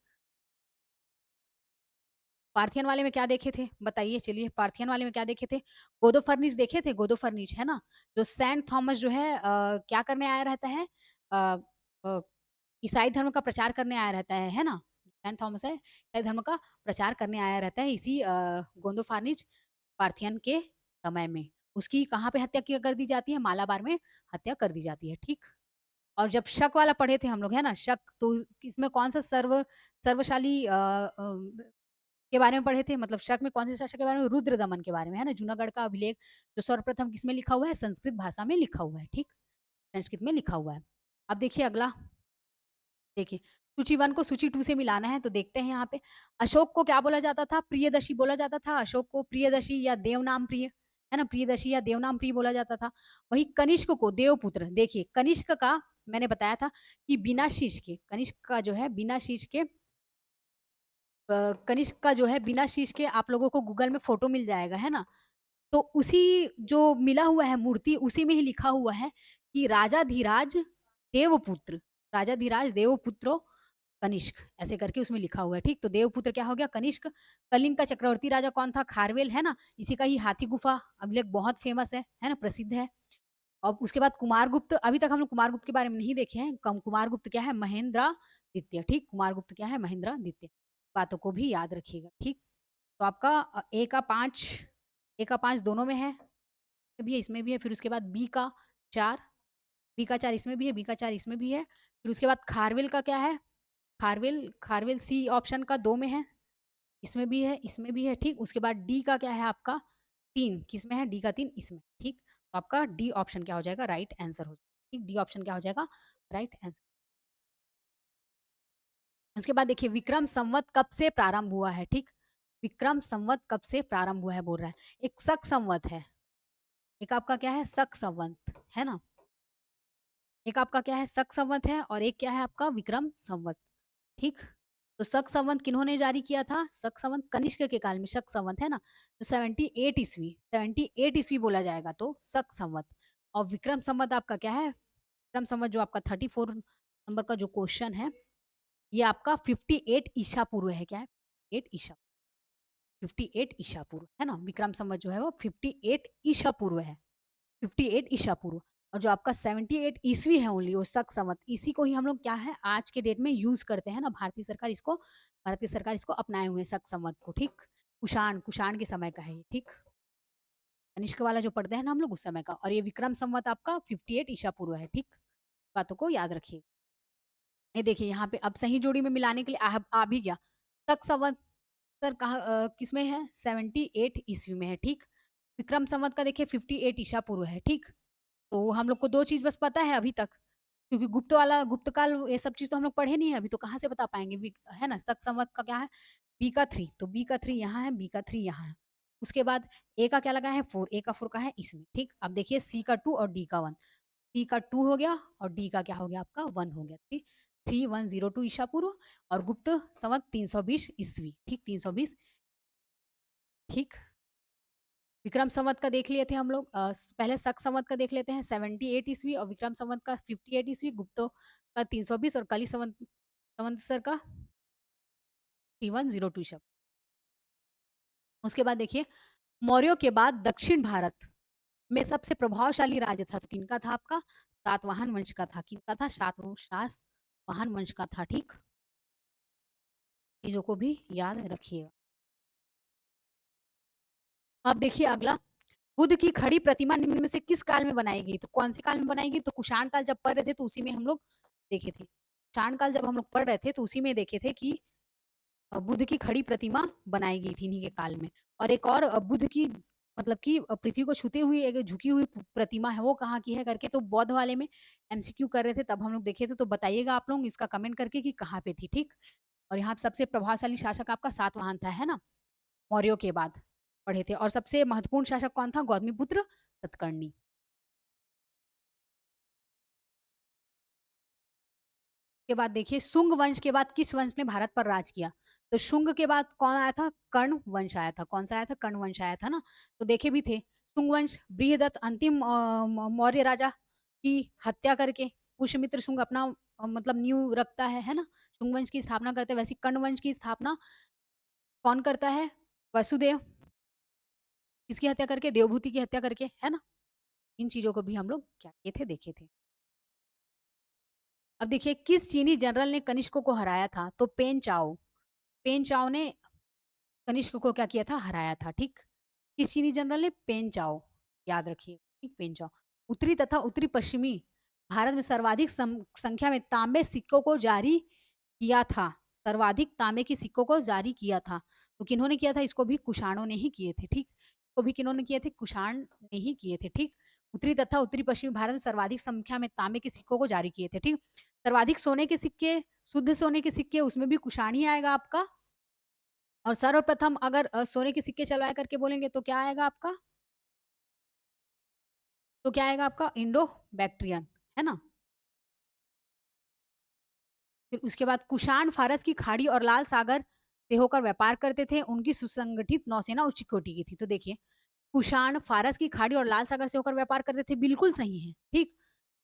पार्थियन वाले में क्या देखे थे बताइए? चलिए, पार्थियन वाले में क्या देखे थे? गोदो फर्निश देखे थे, गोदो फर्निश, है ना? जो सेंट थॉमस जो है क्या करने आया रहता है? अ, अ, ईसाई धर्म का प्रचार करने आया रहता है ना? सेंट थॉमस है, ईसाई धर्म का प्रचार करने आया रहता है इसी गोंदो फार्निज पार्थियन के समय में। उसकी कहाँ पे हत्या किया कर दी जाती है? मालाबार में हत्या कर दी जाती है, ठीक। और जब शक वाला पढ़े थे हम लोग, है ना? शक, तो इसमें कौन सा सर्वशाली के बारे में पढ़े थे? मतलब शक में कौन से शासक के बारे में? रुद्रदमन के बारे में, है ना? जूनागढ़ का अभिलेख जो सर्वप्रथम किसमें लिखा हुआ है? संस्कृत भाषा में लिखा हुआ है, ठीक। संस्कृत में लिखा हुआ है। अब देखिए अगला, देखिए सूची 1 को सूची 2 से मिलाना है, तो देखते हैं यहाँ पे। अशोक को क्या बोला जाता था? प्रियदर्शी बोला जाता था। अशोक को प्रियदर्शी या देवनाम प्रिय, है ना? प्रियदर्शी या देवनाम प्रिय बोला जाता था। वही कनिष्क को देवपुत्र, देखिए कनिष्क का मैंने बताया था कि बिना शीश के, कनिष्क का जो है बिना शीश के, कनिष्क का जो है बिना शीश के आप लोगों को गूगल में फोटो मिल जाएगा, है ना? तो उसी जो मिला हुआ है मूर्ति, उसी में ही लिखा हुआ है कि देवपुत्र राजा धीराज देवपुत्रो कनिष्क, ऐसे करके उसमें लिखा हुआ है, ठीक। तो देवपुत्र क्या हो गया? कनिष्क। कलिंग का चक्रवर्ती राजा कौन था? खारवेल, है ना? इसी का ही हाथी गुफा अभिलेख बहुत फेमस है ना? प्रसिद्ध है। अब उसके बाद कुमारगुप्त, अभी तक हम लोग कुमारगुप्त के बारे में नहीं देखे हैं। कुमारगुप्त क्या है? महेंद्र द्वितीय, ठीक। कुमारगुप्त क्या है? महेंद्र द्वितीय। बातों को भी याद रखिएगा, ठीक। तो आपका ए का 5 दोनों में है, भी है, इसमें भी है। फिर उसके बाद बी का 4 इसमें भी है, बी का 4 इसमें भी है। फिर उसके बाद खारवेल का क्या है? खारवेल सी ऑप्शन का 2 में है, इसमें भी है, इसमें भी है, ठीक। उसके बाद डी का क्या है आपका? 3 किसमें है? डी का 3 इसमें, ठीक। तो आपका डी ऑप्शन क्या हो जाएगा? राइट आंसर हो जाएगा, ठीक। डी ऑप्शन क्या हो जाएगा? Right answer. उसके बाद देखिए विक्रम संवत कब से प्रारंभ हुआ है, ठीक। विक्रम संवत कब से प्रारंभ हुआ है बोल रहा है। एक शक संवत है, एक आपका क्या है? शक संवत, है ना? एक आपका क्या है? शक संवत है और एक क्या है आपका? विक्रम संवत, ठीक। तो शक संवत किन्होंने जारी किया था? शक संवत कनिष्क के काल में शक संवत, है ना? तो 78 ईस्वी बोला जाएगा तो शक संवत। और विक्रम संवत आपका क्या है? विक्रम संवत जो आपका 34 नंबर का जो क्वेश्चन है, ये आपका 58 ईसा पूर्व है। क्या है? 8 ईसा, 58 ईसा पूर्व, है ना? विक्रम संवत जो है वो 58 ईसा पूर्व है, 58 ईसा पूर्व। और जो आपका 78 ईस्वी है ओनली, वो शक संवत, इसी को ही हम लोग क्या है आज के डेट में यूज करते हैं ना। भारतीय सरकार इसको अपनाए हुए हैं शक संवत को, ठीक। कुषाण के समय का है ये, ठीक। कनिष्क वाला जो पढ़ते हैं ना हम लोग उस समय का। और ये विक्रम संवत आपका 58 ईसा पूर्व है, ठीक। बातों को याद रखिए। ये देखिए यहाँ पे अब सही जोड़ी में मिलाने के लिए आ भी गया। शक संवत सर कहाँ किसमें है? 78 ईस्वी में है, ठीक। विक्रम संवत का देखिए 58 ईसा पूर्व है, ठीक। तो हम लोग को 2 चीज़ बस पता है अभी तक, क्योंकि गुप्त काल ये सब चीज़ तो हम लोग पढ़े नहीं है अभी, तो कहाँ से बता पाएँगे? है ना? शक संवत का क्या है? बी का 3, तो बी का 3 यहाँ है, बी का 3 यहाँ है। उसके बाद ए का क्या लगा है? 4, ए का 4 कहाँ है? इसमें, ठीक। अब देखिए सी का 2 और डी का 1, सी का 2 हो गया और डी का क्या हो गया आपका? 1 हो गया, ठीक। 3102 ईसा पूर्व और गुप्त संवत 320 ईस्वी, ठीक 320, ठीक। विक्रम संवत का देख लिए थे हम लोग, पहले शक संवत का देख लेते हैं 78 ईस्वी और विक्रम संवत का 58 ईस्वी, गुप्त का 320 और कली संवत्सर का 3102 ईसा। उसके बाद देखिए मौर्यों के बाद दक्षिण भारत में सबसे प्रभावशाली राज्य था, तो किनका था आपका? सातवाहन वंश का था। किनका था? सातवाहन वंश का था, ठीक। चीजों को भी याद रखिएगा। अब देखिए अगला, बुद्ध की खड़ी प्रतिमा निम्न में से किस काल में बनाई गई? तो कौन से काल में बनाई गई? तो कुषाण काल जब पढ़ रहे थे तो उसी में हम लोग देखे थे। कुषाण काल जब हम लोग पढ़ रहे थे तो उसी में देखे थे कि बुद्ध की खड़ी प्रतिमा बनाई गई थी इन्हीं के काल में। और एक और बुद्ध की मतलब कि पृथ्वी को छूते हुई एक झुकी हुई प्रतिमा है, वो कहाँ की है करके, तो बौद्ध वाले में एमसीक्यू कर रहे थे तब हम लोग देखे थे। तो बताइएगा आप लोग इसका कमेंट करके कि कहाँ पे थी, ठीक। और यहाँ पे सबसे प्रभावशाली शासक आपका सातवाहन था, है ना, मौर्यों के बाद पढ़े थे। और सबसे महत्वपूर्ण शासक कौन था? गौतमीपुत्र सतकर्णी। के बाद देखिए शुंग वंश के बाद किस वंश ने भारत पर राज किया? तो शुंग के बाद कौन आया था? कर्ण वंश आया था। कौन सा आया था? कर्ण वंश आया था ना। तो देखे भी थे शुंग वंश, बृहदत्त अंतिम मौर्य राजा की हत्या करके पुष्यमित्र शुंग अपना मतलब न्यू रखता है ना, शुंग वंश की स्थापना करते हैं। वैसे कर्ण वंश की स्थापना कौन करता है? वसुदेव। किसकी हत्या करके? देवभूति की हत्या करके, है ना। इन चीजों को भी हम लोग क्या किए थे? देखे थे। अब देखिए किस चीनी जनरल ने कनिष्क को हराया था? तो पेन चाओ। पेन चाओ ने कनिष्क को क्या किया था? हराया था, ठीक। किस चीनी जनरल ने? पेन चाओ, याद रखिए, ठीक, पेन चाओ। उत्तरी तथा उत्तरी पश्चिमी भारत में सर्वाधिक संख्या में तांबे सिक्कों को जारी किया था। सर्वाधिक तांबे की सिक्कों को जारी किया था, तो किन्होंने किया था? इसको भी कुषाणों ने ही किए थे, ठीक। इसको भी किन्होंने किए थे? कुषाण ने ही किए थे, ठीक। उत्तरी तथा उत्तरी पश्चिमी भारत में सर्वाधिक संख्या में तांबे के सिक्कों को जारी किए थे, ठीक। सर्वाधिक सोने के सिक्के, शुद्ध सोने के सिक्के, उसमें भी कुषाण ही आएगा आपका। और सर्वप्रथम अगर सोने के सिक्के चलवाया करके बोलेंगे तो क्या आएगा आपका? तो क्या आएगा आपका? इंडो बैक्ट्रियन, है ना। फिर उसके बाद कुषाण फारस की खाड़ी और लाल सागर से होकर व्यापार करते थे। उनकी सुसंगठित नौसेना उच्च कोटि की थी। तो देखिए कुषाण फारस की खाड़ी और लाल सागर से होकर व्यापार करते थे, बिल्कुल सही है, ठीक,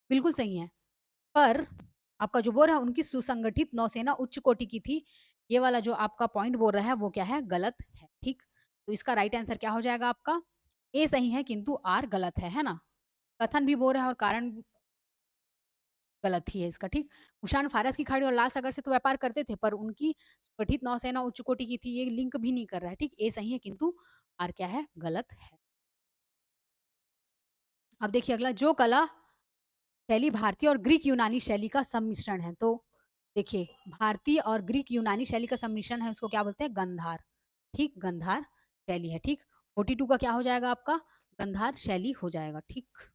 बिल्कुल सही है। पर आपका जो बोल रहा है उनकी सुसंगठित नौसेना उच्च कोटि की थी, ये वाला जो आपका पॉइंट बोल रहा है वो क्या है? गलत है, ठीक। तो इसका राइट आंसर क्या हो जाएगा आपका? ए सही है किंतु आर गलत है ना। कथन भी बोल रहा है और कारण गलत ही है इसका, ठीक। कुषाण फारस की खाड़ी और लाल सागर से तो व्यापार करते थे, पर उनकी गठित नौसेना उच्च कोटि की थी, ये लिंक भी नहीं कर रहा है, ठीक। ए सही है किंतु आर क्या है? गलत है। अब देखिए अगला, जो कला शैली भारतीय और ग्रीक यूनानी शैली का सम्मिश्रण है, तो देखिए भारतीय और ग्रीक यूनानी शैली का सम्मिश्रण है, उसको क्या बोलते हैं? गंधार, ठीक, गंधार शैली है, ठीक। 42 का क्या हो जाएगा आपका? गंधार शैली हो जाएगा, ठीक।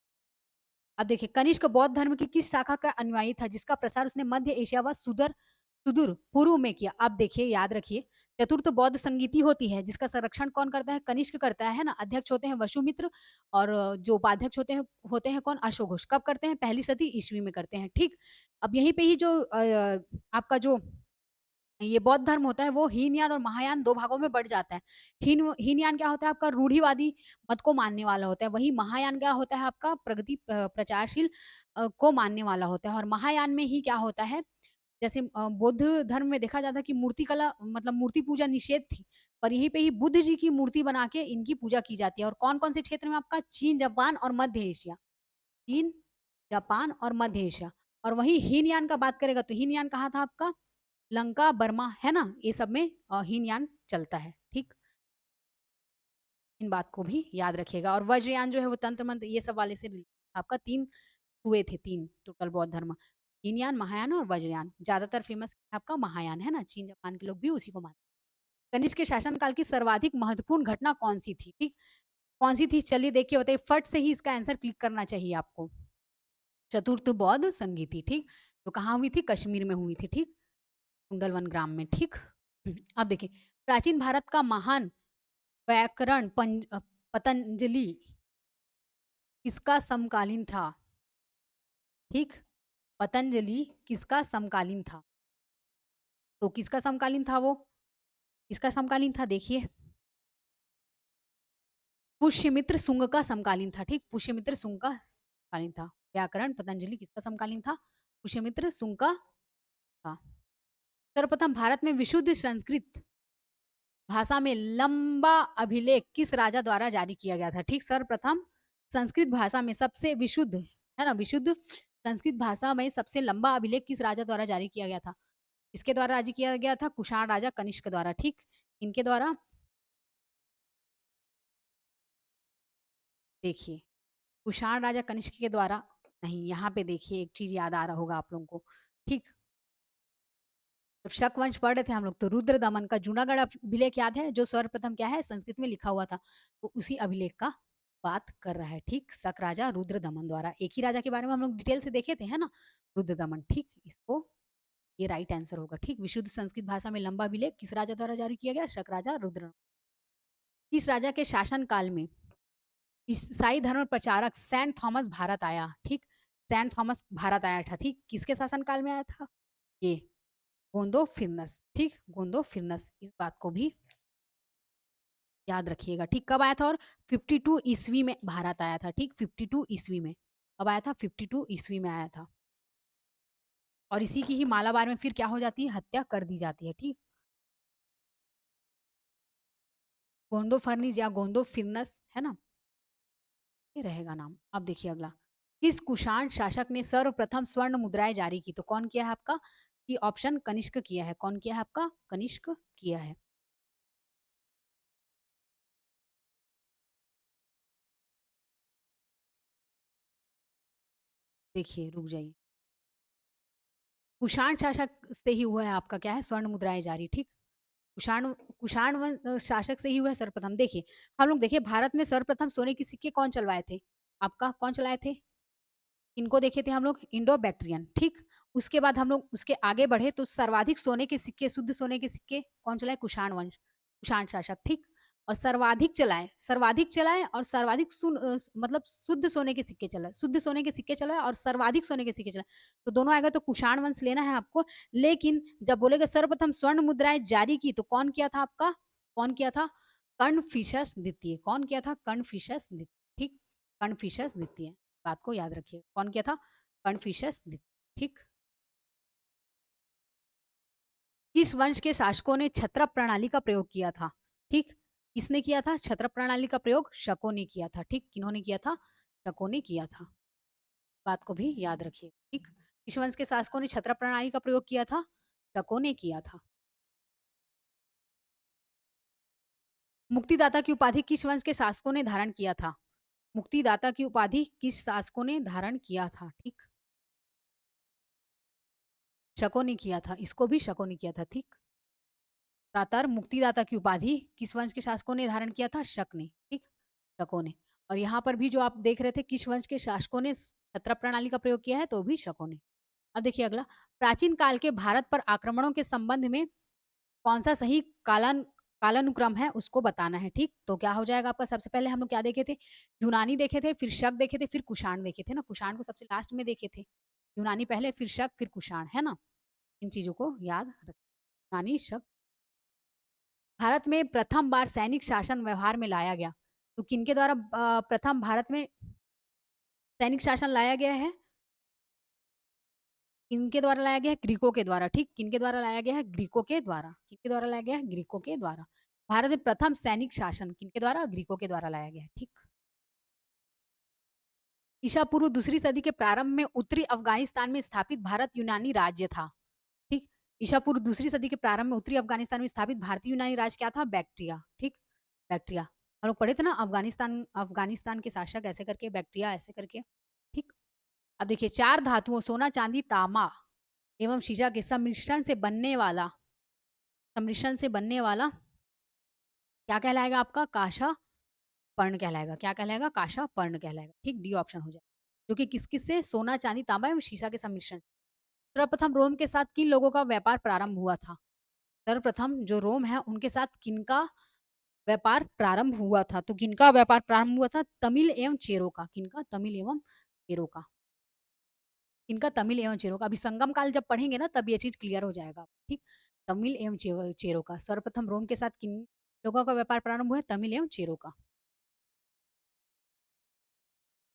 अब देखिए कनिष्क बौद्ध धर्म की किस शाखा का अनुयायी था जिसका प्रसार उसने मध्य एशिया व सुदूर पूर्व में किया? अब देखिए याद रखिए, चतुर्थ बौद्ध संगीति होती है जिसका संरक्षण कौन करता है? कनिष्क करता है ना। अध्यक्ष होते हैं वसुमित्र और जो उपाध्यक्ष होते हैं कौन? अशोक घोष। कब करते हैं? पहली सदी ईस्वी में करते हैं, ठीक। अब यहीं पे ही जो आपका जो ये बौद्ध धर्म होता है वो हीनयान और महायान दो भागों में बढ़ जाता है। हीनयान क्या होता है आपका? रूढ़िवादी मत को मानने वाला होता है। वही महायान क्या होता है आपका? प्रगति प्रचारशील को मानने वाला होता है। और महायान में ही क्या होता है, जैसे बौद्ध धर्म में देखा जाता है कि मूर्ति कला मतलब मूर्ति पूजा निषेध थी, पर यहीं पे ही बुद्ध जी की मूर्ति बना के इनकी पूजा की जाती है। और कौन कौन से क्षेत्र में आपका? चीन, जापान और मध्य एशिया। चीन, जापान और मध्य एशिया। और वही हीनयान का बात करेगा तो हीनयान कहाँ था आपका? लंका, बर्मा, है ना, ये सब में हीनयान चलता है, ठीक। इन बात को भी याद रखिएगा। और वज्रयान जो है वो तंत्र मंत्र ये सब वाले से आपका तीन हुए थे, तीन टोटल बौद्ध धर्म, हीनयान, महायान और वज्रयान। ज्यादातर फेमस आपका महायान है ना, चीन जापान के लोग भी उसी को मानते हैं। कनिष्क के शासनकाल की सर्वाधिक महत्वपूर्ण घटना कौन सी थी, ठीक, कौन सी थी? चलिए देखिए बताइए, फट से ही इसका आंसर क्लिक करना चाहिए आपको। चतुर्थ बौद्ध संगीति, ठीक, तो कहाँ हुई थी? कश्मीर में हुई थी, ठीक, कुंडलवन ग्राम में, ठीक। अब देखिए प्राचीन भारत का महान व्याकरण पतंजलि किसका समकालीन था, ठीक। पतंजलि किसका समकालीन था? तो किसका समकालीन था वो? किसका समकालीन था देखिए? पुष्यमित्र शुंग का समकालीन था, ठीक? पुष्यमित्र शुंग का समकालीन था। व्याकरण पतंजलि किसका समकालीन था? पुष्यमित्र शुंग का था। सर्वप्रथम भारत में विशुद्ध संस्कृत भाषा में लंबा अभिलेख किस राजा द्वारा जारी किया गया था? ठीक, सर्वप्रथम संस्कृत भाषा में सबसे विशुद्ध, है ना? विशुद्ध संस्कृत भाषा में सबसे लंबा अभिलेख किस राजा द्वारा जारी किया गया था? किसके द्वारा जारी किया गया था? कुषाण राजा कनिष्क द्वारा, ठीक? इनके द्वारा देखिए, कुषाण राजा कनिष्क के द्वारा नहीं, यहाँ पे देखिए एक चीज़ याद आ रहा होगा आप लोगों को, ठीक? जब शक वंश पढ़ रहे थे हम लोग तो रुद्र दमन का जूनागढ़ अभिलेख याद है जो सर्वप्रथम क्या है संस्कृत में लिखा हुआ था, तो उसी अभिलेख का बात कर रहा है, ठीक? शक राजा रुद्र दमन द्वारा, एक ही राजा के बारे में हम लोग डिटेल से देखे थे, है ना? रुद्र दमन, ठीक? इसको ये राइट आंसर होगा, ठीक? विशुद्ध संस्कृत भाषा में लंबा अभिलेख किस राजा द्वारा जारी किया गया? शक राजा रुद्र। किस राजा के शासन काल में ईसाई धर्म प्रचारक सेंट थॉमस भारत आया, ठीक? सेंट थॉमस भारत आया था, ठीक? किसके शासन काल में आया था? ये गोंदो फिरनस, ठीक? गोंदो फिरनस, इस बात को भी याद रखिएगा, ठीक? कब आया था? और 52 ईस्वी में भारत आया था, ठीक? 52 ईस्वी में कब आया था? 52 ईस्वी में आया था। और इसी की ही मालाबार में फिर क्या हो जाती है? हत्या कर दी जाती है, ठीक? गोंदो फर्निस या गोंदो फिरनस, है ना? ये रहेगा नाम। अब देखिए अगला, किस कुषाण शासक ने सर्वप्रथम स्वर्ण मुद्राएं जारी की? तो कौन किया है आपका? कि ऑप्शन कनिष्क किया है। कौन किया है आपका? कनिष्क किया है। देखिए रुक जाइए, कुषाण शासक से ही हुआ है आपका क्या है? स्वर्ण मुद्राएं जारी, ठीक? कुषाण कुषाण शासक से ही हुआ है सर्वप्रथम। देखिए हम लोग देखिए भारत में सर्वप्रथम सोने के सिक्के कौन चलवाए थे? आपका कौन चलाए थे? इनको देखे थे हम लोग इंडो बैक्ट्रियन, ठीक? उसके बाद हम लोग उसके आगे बढ़े तो सर्वाधिक सोने के सिक्के, शुद्ध सोने के सिक्के कौन चलाए? कुषाण वंश, कुषाण शासक, ठीक? और सर्वाधिक चलाए और सर्वाधिक मतलब शुद्ध सोने के सिक्के चलाए, शुद्ध सोने के सिक्के चलाए और सर्वाधिक सोने के सिक्के चलाए। तो दोनों आएगा तो कुषाण वंश लेना है आपको। लेकिन जब बोलेगा सर्वप्रथम स्वर्ण मुद्राएं जारी की तो कौन किया था आपका? कौन किया था? कन्फ्यूशस द्वितीय। कौन किया था? कन्फ्यूशस द्वितीय, ठीक? कन्फ्यूशस द्वितीय, बात को याद रखिए। कौन किया था? कन्फ्यूशस द्वितीय, ठीक? किस वंश के शासकों ने क्षत्रप प्रणाली का प्रयोग किया था? ठीक? किसने किया था क्षत्रप प्रणाली का प्रयोग? शकों ने किया था, ठीक? किन्होंने किया था? शकों ने किया था। बात को भी याद रखिए, ठीक? किस वंश के शासकों ने क्षत्रप प्रणाली का प्रयोग किया था? शकों ने किया था। मुक्तिदाता की उपाधि किस वंश के शासकों ने धारण किया था? मुक्तिदाता की उपाधि किस शासकों ने धारण किया था? ठीक? शकों ने किया था, इसको भी शकों ने किया था, ठीक? प्रातर मुक्तिदाता की उपाधि किस वंश के शासकों ने धारण किया था? शक ने, ठीक? शकों ने। और यहाँ पर भी जो आप देख रहे थे किस वंश के शासकों ने क्षत्रप प्रणाली का प्रयोग किया है? तो भी शकों ने। अब देखिए अगला, प्राचीन काल के भारत पर आक्रमणों के संबंध में कौन-सा सही कालानुक्रम है उसको बताना है, ठीक? तो क्या हो जाएगा आपका? सबसे पहले हम लोग क्या देखे थे? यूनानी देखे थे, फिर शक देखे थे, फिर कुषाण देखे थे ना? कुषाण को सबसे लास्ट में देखे थे। यूनानी पहले, फिर शक, फिर कुषाण, है ना? इन चीज़ों को याद रखें। यूनानी, शक। भारत में प्रथम बार सैनिक शासन व्यवहार में लाया गया, तो किनके द्वारा प्रथम भारत में सैनिक शासन लाया गया है? किनके द्वारा लाया गया है? ग्रीकों के द्वारा, ठीक? किनके द्वारा लाया गया है? ग्रीकों के द्वारा। किसके द्वारा लाया गया है? ग्रीकों के द्वारा। भारत में प्रथम सैनिक शासन किनके द्वारा? ग्रीकों के द्वारा लाया गया है, ठीक? ईसा पूर्व दूसरी सदी के प्रारंभ में उत्तरी अफ़गानिस्तान में स्थापित भारत यूनानी राज्य था, ठीक? ईसा पूर्व दूसरी सदी के प्रारंभ में उत्तरी अफ़गानिस्तान में स्थापित भारतीय यूनानी राज्य क्या था? बैक्ट्रिया, ठीक? बैक्ट्रिया। हम लोग पढ़े थे ना अफ़गानिस्तान अफ़गानिस्तान के शासक ऐसे करके, बैक्ट्रिया ऐसे करके, ठीक? अब देखिए 4 धातुओं सोना, चांदी, तांबा एवं शीशा के सम्मिश्रण से बनने वाला क्या कहलाएगा आपका? काषा पर्ण कहलाएगा। क्या कहलाएगा? काषा पर्ण कहलाएगा, ठीक? डी ऑप्शन हो जाएगा। जो कि किस-किस से? सोना, चांदी, तांबा एवं शीशा के सम्मिश्रण से। सर्वप्रथम रोम के साथ किन लोगों का व्यापार प्रारंभ हुआ था? सर्वप्रथम जो रोम है उनके साथ किनका व्यापार प्रारंभ हुआ था? तो किनका व्यापार प्रारंभ हुआ था? तमिल एवं चेरों का। किनका? तमिल एवं चेरों का। इनका तमिल एवं चेरो का। अभी संगम काल जब पढ़ेंगे ना तब ये चीज़ क्लियर हो जाएगा, ठीक? तमिल एवं चेरो का। सर्वप्रथम रोम के साथ किन लोगों का व्यापार प्रारंभ हुआ है? तमिल एवं चेरो का।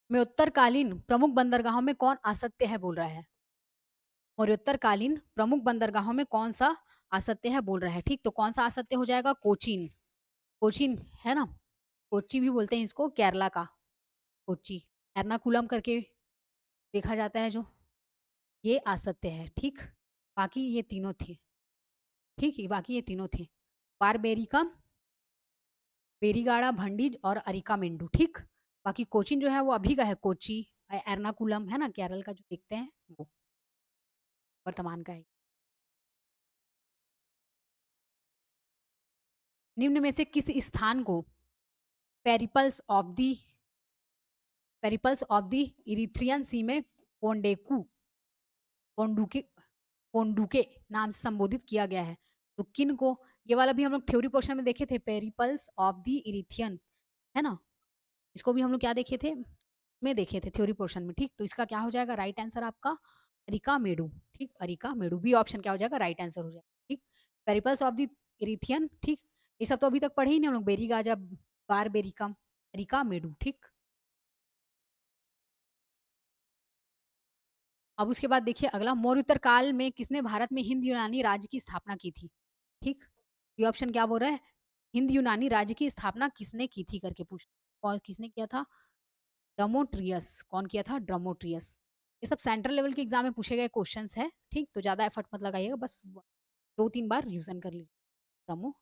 में उत्तरकालीन प्रमुख बंदरगाहों में कौन असत्य है बोल रहा है? मौर्योत्तरकालीन प्रमुख बंदरगाहों में कौन-सा असत्य है बोल रहा है, ठीक? तो कौन-सा असत्य हो जाएगा? कोचीन। कोचीन, है ना? कोच्चि भी बोलते हैं इसको, केरला का कोच्चि। एर्नाकुलम करके देखा जाता है जो, ये असत्य है, ठीक? बाकी ये तीनों थे, ठीक है? बाकी ये तीनों थे। बारबेरिकम, बेरीगाड़ा, भंडीज और अरिकामेंडु, ठीक? बाकी कोचीन जो है वो अभी का है, कोच्चि, एर्नाकुलम, है ना? केरल का जो देखते हैं वो वर्तमान का है। निम्न में से किस स्थान को पेरिपल्स ऑफ द इरिथ्रियन सी में पोंडेकू पोंडुके पोंडुके नाम से संबोधित किया गया है? तो किन को? ये वाला भी हम लोग थ्योरी पोर्शन में देखे थे, पेरिपल्स ऑफ द इरिथियन, है ना? इसको भी हम लोग क्या देखे थे? में देखे थे थ्योरी पोर्शन में, ठीक? तो इसका क्या हो जाएगा राइट आंसर आपका? अरिकामेडु, ठीक? अरिकामेडु बी ऑप्शन क्या हो जाएगा? राइट आंसर हो जाएगा, ठीक? पेरिपल्स ऑफ द इरिथियन, ठीक? ये सब तो अभी तक पढ़े ही नहीं हम लोग, बेरीगाजा, बारबेरिकम, अरिकामेडु, ठीक? अब उसके बाद देखिए अगला, मौर्योत्तर काल में किसने भारत में हिंद यूनानी राज्य की स्थापना की थी? ठीक? ये ऑप्शन क्या बोल रहा है? हिंद यूनानी राज्य की स्थापना किसने की थी करके पूछ, कौन किसने किया था? डमोट्रियस। कौन किया था? डमोट्रियस। ये सब सेंट्रल लेवल के एग्जाम में पूछे गए क्वेश्चंस है, ठीक? तो ज्यादा एफर्ट मत लगाइएगा, बस 2-3 बार रिवीजन कर लीजिए। डमो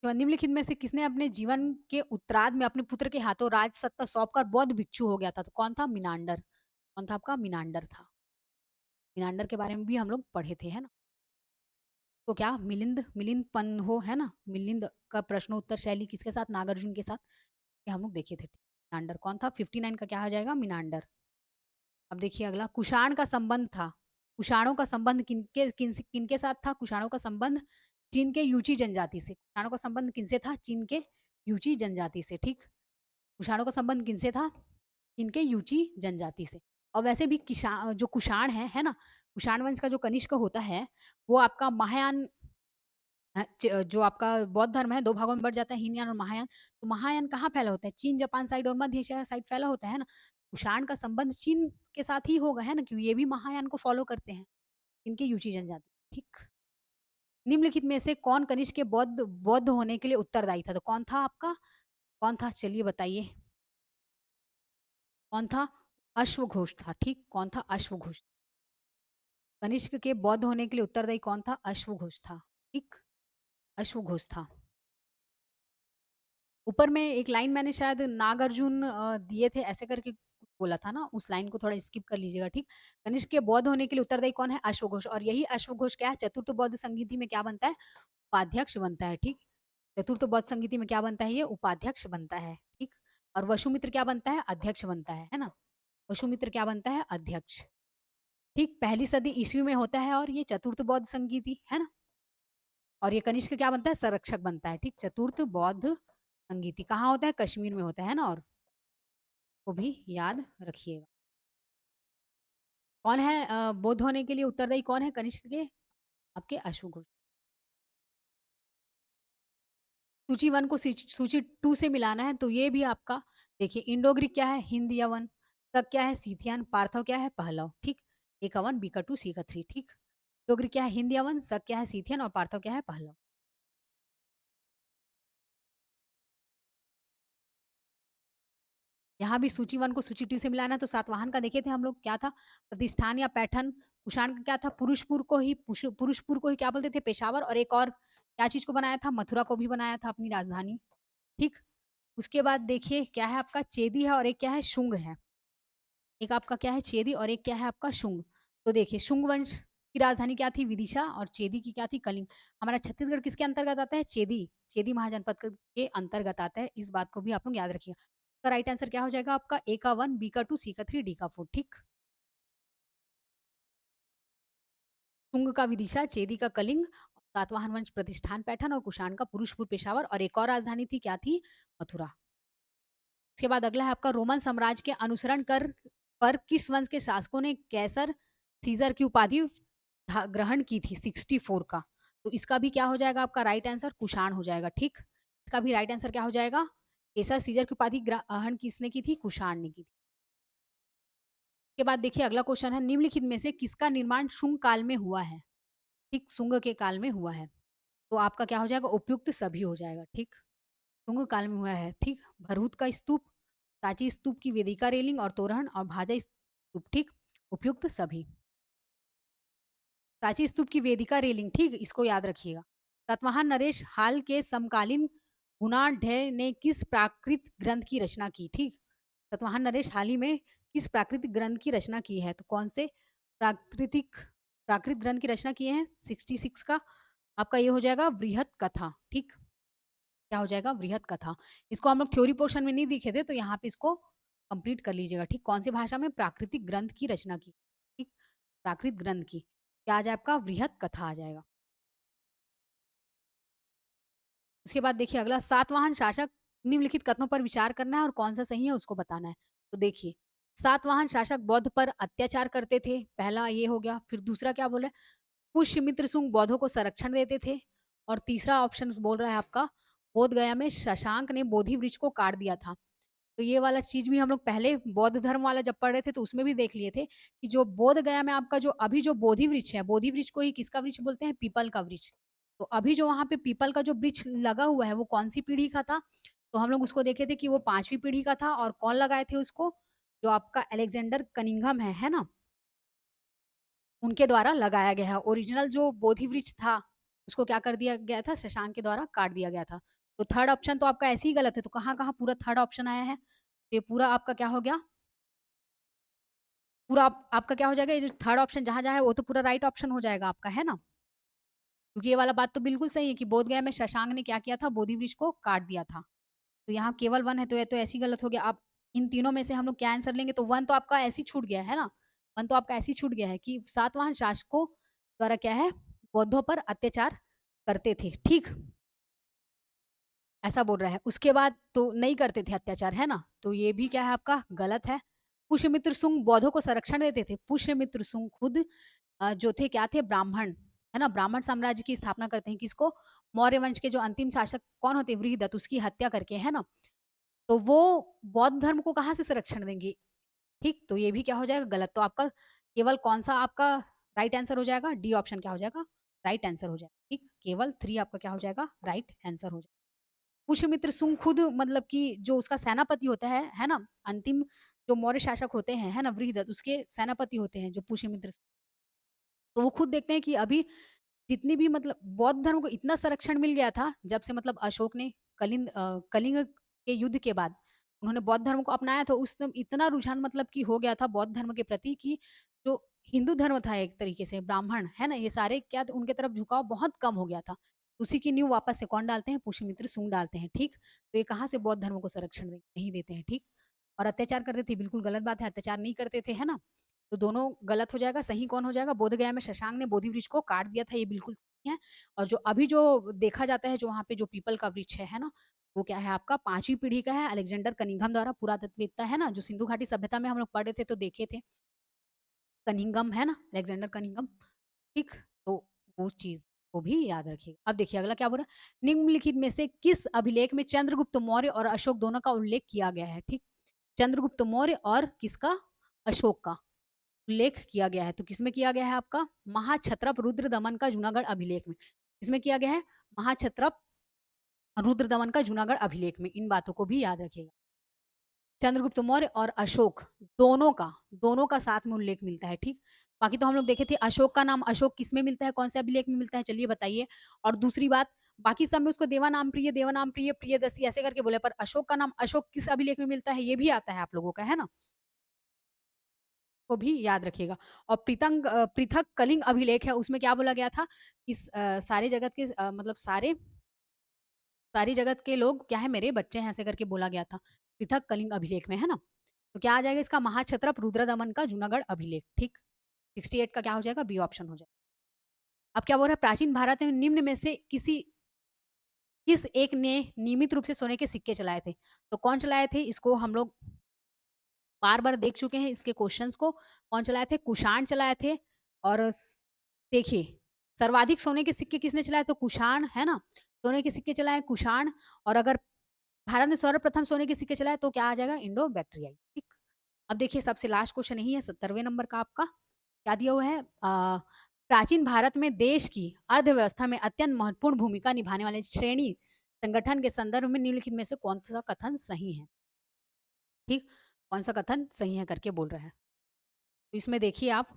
तो निम्नलिखित में से किसने अपने जीवन के उत्तरार्ध में अपने पुत्र के हाथों राज सत्ता सौंपकर बौद्ध भिक्षु हो गया था? तो कौन था? मिनांडर। कौन था आपका? मिनांडर था। मिनांडर के बारे में भी हम लोग पढ़े थे, है ना? तो क्या मिलिंद मिलिंद पन्हो, है ना? मिलिंद का प्रश्नोत्तर शैली किसके साथ? नागार्जुन के साथ, ये हम लोग देखे थे। मिनांडर कौन था? 59 का क्या हो जाएगा? मिनांडर। अब देखिए अगला, कुषाण का संबंध था, कुषाणों का संबंध किनके साथ था? कुषाणों का संबंध चीन के यूची जनजाति से। कुषाणों का संबंध किनसे था? चीन के यूची जनजाति से, ठीक? कुषाणों का संबंध किनसे था? चीन के यूची जनजाति से। और वैसे भी जो कुषाण है ना? कुषाण वंश का जो कनिष्क होता है वो आपका महायान, जो आपका बौद्ध धर्म है 2 भागों में बढ़ जाता है, हीनयान और महायान। तो महायान कहाँ फैला होता है? चीन, जापान साइड और मध्य एशिया साइड फैला होता है ना? कुषाण का संबंध चीन के साथ ही होगा, है ना? क्योंकि ये भी महायान को फॉलो करते हैं, इनके यूची जनजाति, ठीक? निम्नलिखित में से कौन कनिष्क के बौद्ध बौद्ध होने के लिए उत्तरदायी था? तो कौन था आपका? कौन था? चलिए बताइए। कौन था? अश्वघोष था, ठीक? कौन था? अश्वघोष। कनिष्क के बौद्ध होने के लिए उत्तरदायी कौन था? अश्वघोष था, ठीक? अश्वघोष था। ऊपर में एक लाइन मैंने शायद नागार्जुन दिए थे ऐसे करके बोला था ना, उस लाइन को थोड़ा स्किप कर लीजिएगा, ठीक? कनिष्क के बौद्ध होने के लिए उत्तरदायी कौन है? अश्वघोष। और यही अश्वघोष क्या है? चतुर्थ बौद्ध संगीति में क्या बनता है? उपाध्यक्ष बनता है, ठीक? चतुर्थ बौद्ध संगीति में क्या बनता है? ये उपाध्यक्ष बनता है, ठीक? और वसुमित्र क्या बनता है? अध्यक्ष बनता है ना? वसुमित्र क्या बनता है? अध्यक्ष, ठीक? पहली सदी ईस्वी में होता है और ये चतुर्थ बौद्ध संगीति, है ना? और ये कनिष्क क्या बनता है? संरक्षक बनता है, ठीक? चतुर्थ बौद्ध संगीति कहाँ होता है? कश्मीर में होता है ना? और को भी याद रखिएगा। कौन है बौद्ध होने के लिए उत्तरदायी कौन है कनिष्क के? आपके अश्वघोष। सूची 1 को सूची 2 से मिलाना है तो ये भी आपका देखिए, इंडो ग्रीक क्या है? हिंद यवन। तक क्या है? सीथियन। पार्थव क्या है? पहलव, ठीक? ए का 1, बी का 2, सी का 3, ठीक? इंडो ग्रीक क्या है? हिंद यवन। सक क्या है? सीथियन। और पार्थव क्या है? पहलव। यहाँ भी सूची 1 को सूची 2 से मिलाना है तो सातवाहन का देखे थे हम लोग, क्या था? प्रतिष्ठान या पैठन। कुषाण का क्या था? पुरुषपुर को ही क्या बोलते थे? पेशावर। और एक और क्या चीज को बनाया था? मथुरा को भी बनाया था अपनी राजधानी, ठीक? उसके बाद देखिए क्या है आपका? चेदी है और एक क्या है? शुंग है। एक आपका क्या है? चेदी और एक क्या है आपका? शुंग। तो देखिए शुंग वंश की राजधानी क्या थी? विदिशा। और चेदी की क्या थी? कलिंग। हमारा छत्तीसगढ़ किसके अंतर्गत आता है? चेदी, चेदी महाजनपद के अंतर्गत आता है। इस बात को भी आप लोग याद रखिएगा। तो राइट आंसर क्या हो जाएगा आपका? ए का 1, बी का 2, सी का 3, डी का 4, ठीक? शुंग का विदिशा, चेदी का कलिंग, सातवाहन वंश प्रतिष्ठान पैठन और कुषाण का पुरुषपुर पेशावर। और एक और राजधानी थी, क्या थी? मथुरा। उसके बाद अगला है आपका रोमन साम्राज्य के अनुसरण कर पर किस वंश के शासकों ने कैसर सीज़र की उपाधि ग्रहण की थी 64 का। तो इसका भी क्या हो जाएगा आपका राइट आंसर कुषाण हो जाएगा, ठीक? इसका भी राइट आंसर क्या हो जाएगा? कैसर सीज़र की उपाधि ग्रहण किसने की थी? कुषाण ने की थी। के बाद देखिए अगला क्वेश्चन है निम्नलिखित में से किसका निर्माण शुंग काल में हुआ है? ठीक, शुंग के काल में हुआ है। तो आपका क्या हो जाएगा? उपयुक्त सभी हो जाएगा, ठीक? शुंग काल में हुआ है, ठीक? भरहुत का स्तूप, सांची स्तूप की वेदिका रेलिंग और तोरण और भाजा स्तूप, ठीक? उपयुक्त सभी। सांची स्तूप की वेदिका रेलिंग, ठीक? इसको याद रखिएगा। सातवाहन नरेश हाल के समकालीन हुनाढ्य ने किस प्राकृत ग्रंथ की रचना की? ठीक? सातवाहन नरेश हाल ही में किस प्राकृतिक ग्रंथ की रचना की है? तो कौन से प्राकृतिक प्राकृत ग्रंथ की रचना किए हैं? 66 का आपका ये हो जाएगा वृहत कथा, ठीक? क्या हो जाएगा? वृहत कथा। इसको हम लोग थ्योरी पोर्शन में नहीं दिखे थे, तो यहाँ पे इसको कंप्लीट कर लीजिएगा, ठीक? कौन सी भाषा में? प्राकृतिक ग्रंथ की रचना की, ठीक? प्राकृत ग्रंथ की। क्या आ जाए आपका? वृहत कथा आ जाएगा। उसके बाद देखिए अगला सातवाहन शासक निम्नलिखित कथनों पर विचार करना है और कौन सा सही है उसको बताना है। तो देखिए, सातवाहन शासक बौद्ध पर अत्याचार करते थे, पहला ये हो गया। फिर दूसरा क्या बोला है? पुष्यमित्र शुंग बौद्धों को संरक्षण देते थे और तीसरा ऑप्शन बोल रहा है आपका बोध गया में शशांक ने बोधि वृक्ष को काट दिया था। तो ये वाला चीज़ भी हम लोग पहले बौद्ध धर्म वाला जब पढ़ रहे थे तो उसमें भी देख लिए थे कि जो बोध गया में आपका जो अभी जो बोधि वृक्ष है, बोधि वृक्ष को ही किसका वृक्ष बोलते हैं? पीपल का वृक्ष। तो अभी जो वहाँ पे पीपल का जो वृक्ष लगा हुआ है वो कौन-सी पीढ़ी का था? तो हम लोग उसको देखे थे कि वो 5वीं पीढ़ी का था और कौन लगाए थे उसको? जो आपका अलेक्जेंडर कनिंघम है ना? उनके द्वारा लगाया गया है। ओरिजिनल जो बोधि वृक्ष था, उसको क्या कर दिया गया था? शशांक के द्वारा काट दिया गया था। तो थर्ड ऑप्शन तो आपका ऐसे ही गलत है, तो कहाँ-कहाँ पूरा थर्ड ऑप्शन आया है? ये पूरा आपका क्या हो गया? पूरा आपका क्या हो जाएगा? ये जो थर्ड ऑप्शन जहाँ-जहाँ है वो तो पूरा राइट ऑप्शन हो जाएगा आपका, है ना? क्योंकि ये वाला बात तो बिल्कुल सही है कि बोधगया में शशांक ने क्या किया था? बोधि वृक्ष को काट दिया था। तो यहाँ केवल 1 है तो ये तो ऐसे ही गलत हो गया। आप इन तीनों में से हम लोग क्या आंसर लेंगे? तो 1 तो आपका ऐसे ही छूट गया, है ना? 1 तो आपका ऐसे ही छूट गया है कि सातवाहन शासकों द्वारा क्या है? बौद्धों पर अत्याचार करते थे, ठीक? ऐसा बोल रहा है। उसके बाद तो नहीं करते थे अत्याचार, है ना? तो ये भी क्या है आपका? गलत है। पुष्यमित्र शुंग बौद्धों को संरक्षण देते थे। पुष्यमित्र शुंग खुद जो थे क्या थे? ब्राह्मण, है ना? ब्राह्मण साम्राज्य की स्थापना करते हैं। किसको? मौर्य वंश के जो अंतिम शासक कौन होते हैं? वृहदत्त, उसकी हत्या करके, है ना? तो वो बौद्ध धर्म को कहाँ से संरक्षण देंगे? ठीक? तो ये भी क्या हो जाएगा? गलत। तो आपका केवल कौन-सा आपका राइट आंसर हो जाएगा? डी ऑप्शन क्या हो जाएगा? राइट आंसर हो जाएगा, ठीक? केवल 3 आपका क्या हो जाएगा? राइट आंसर हो जाएगा। पुष्यमित्र शुंग खुद मतलब कि जो उसका सेनापति होता है ना? अंतिम जो मौर्य शासक होते हैं, है ना? वृहदत्त, उसके सेनापति होते हैं जो पुष्यमित्र। तो वो खुद देखते हैं कि अभी जितनी भी मतलब बौद्ध धर्म को इतना संरक्षण मिल गया था, जब से मतलब अशोक ने कलिंग के युद्ध के बाद उन्होंने बौद्ध धर्म को अपनाया तो उस समय इतना रुझान मतलब कि हो गया था बौद्ध धर्म के प्रति कि जो हिंदू धर्म था एक तरीके से ब्राह्मण, है ना? ये सारे क्या उनके तरफ झुकाव बहुत कम हो गया था। उसी की नींव वापस से कौन डालते हैं? पुष्यमित्र शुंग डालते हैं, ठीक? तो ये कहाँ से बौद्ध धर्म को संरक्षण नहीं देते हैं, ठीक? और अत्याचार करते थे, बिल्कुल गलत बात है, अत्याचार नहीं करते थे, है ना? तो दोनों गलत हो जाएगा, सही कौन हो जाएगा? बोधगया में शशांक ने बोधि वृक्ष को काट दिया था, ये बिल्कुल सही है। और जो अभी जो देखा जाता है, जो वहाँ पे जो पीपल का वृक्ष है ना? वो क्या है आपका 5वीं पीढ़ी का है, अलेक्जेंडर कनिंघम द्वारा पुरातत्ववेत्ता है ना? जो सिंधु घाटी सभ्यता में हम लोग पढ़े थे तो देखे थे, कनिंघम है ना? अलेक्जेंडर कनिंघम, ठीक? तो वो चीज़ को भी याद रखिएगा। अब देखिए अगला क्या बोल रहा है? निम्नलिखित में से किस अभिलेख में चंद्रगुप्त मौर्य और अशोक दोनों का उल्लेख किया गया है? ठीक? चंद्रगुप्त मौर्य और किसका? अशोक का। उल्लेख किया गया है। तो किसमें किया गया है आपका? महाक्षत्रप रुद्रदमन का जूनागढ़ अभिलेख में। किसमें किया गया है? महाक्षत्रप रुद्रदमन का जूनागढ़ अभिलेख में। इन बातों को भी याद रखिएगा। चंद्रगुप्त मौर्य और अशोक दोनों का साथ में उल्लेख मिलता है, ठीक? बाकी तो हम लोग देखे थे अशोक का नाम अशोक किसमें मिलता है? कौन से अभिलेख में मिलता है? चलिए बताइए। और दूसरी बात बाकी सब में उसको देवानाम प्रिय, प्रियदर्शी ऐसे करके बोले पर अशोक का नाम अशोक किस अभिलेख में मिलता है? ये भी आता है आप लोगों का, है ना? को भी याद रखिएगा। और पृथक कलिंग अभिलेख है, उसमें क्या बोला गया था? इस सारे जगत के मतलब सारी जगत के लोग क्या है मेरे बच्चे हैं ऐसे करके बोला गया था। पृथक कलिंग अभिलेख में, है ना? तो क्या आ जाएगा इसका? महाक्षत्रप रुद्रदमन का जूनागढ़ अभिलेख, ठीक? 68 का क्या हो जाएगा? बी ऑप्शन हो जाएगा। अब क्या बोल रहा है? प्राचीन भारत में निम्न में से किसी किस एक ने नियमित रूप से सोने के सिक्के चलाए थे? तो कौन चलाए थे? इसको हम लोग बार-बार देख चुके हैं इसके क्वेश्चन्स को। कौन चलाए थे? कुषाण चलाए थे और देखिए, सर्वाधिक सोने के सिक्के किसने चलाए? तो कुषाण, है ना? सोने के सिक्के चलाए कुषाण और अगर भारत में सर्वप्रथम सोने के सिक्के चलाए तो क्या आ जाएगा? इंडो-बैक्टीरियाई, ठीक? अब देखिए सबसे लास्ट क्वेश्चन यही है 70वें नंबर का आपका। क्या दिया हुआ है? प्राचीन भारत में देश की अर्थव्यवस्था में अत्यंत महत्वपूर्ण भूमिका निभाने वाले श्रेणी संगठन के संदर्भ में निम्नलिखित में से कौन-सा कथन सही है? ठीक? कौन-सा कथन सही है करके बोल रहा है। तो इसमें देखिए आप,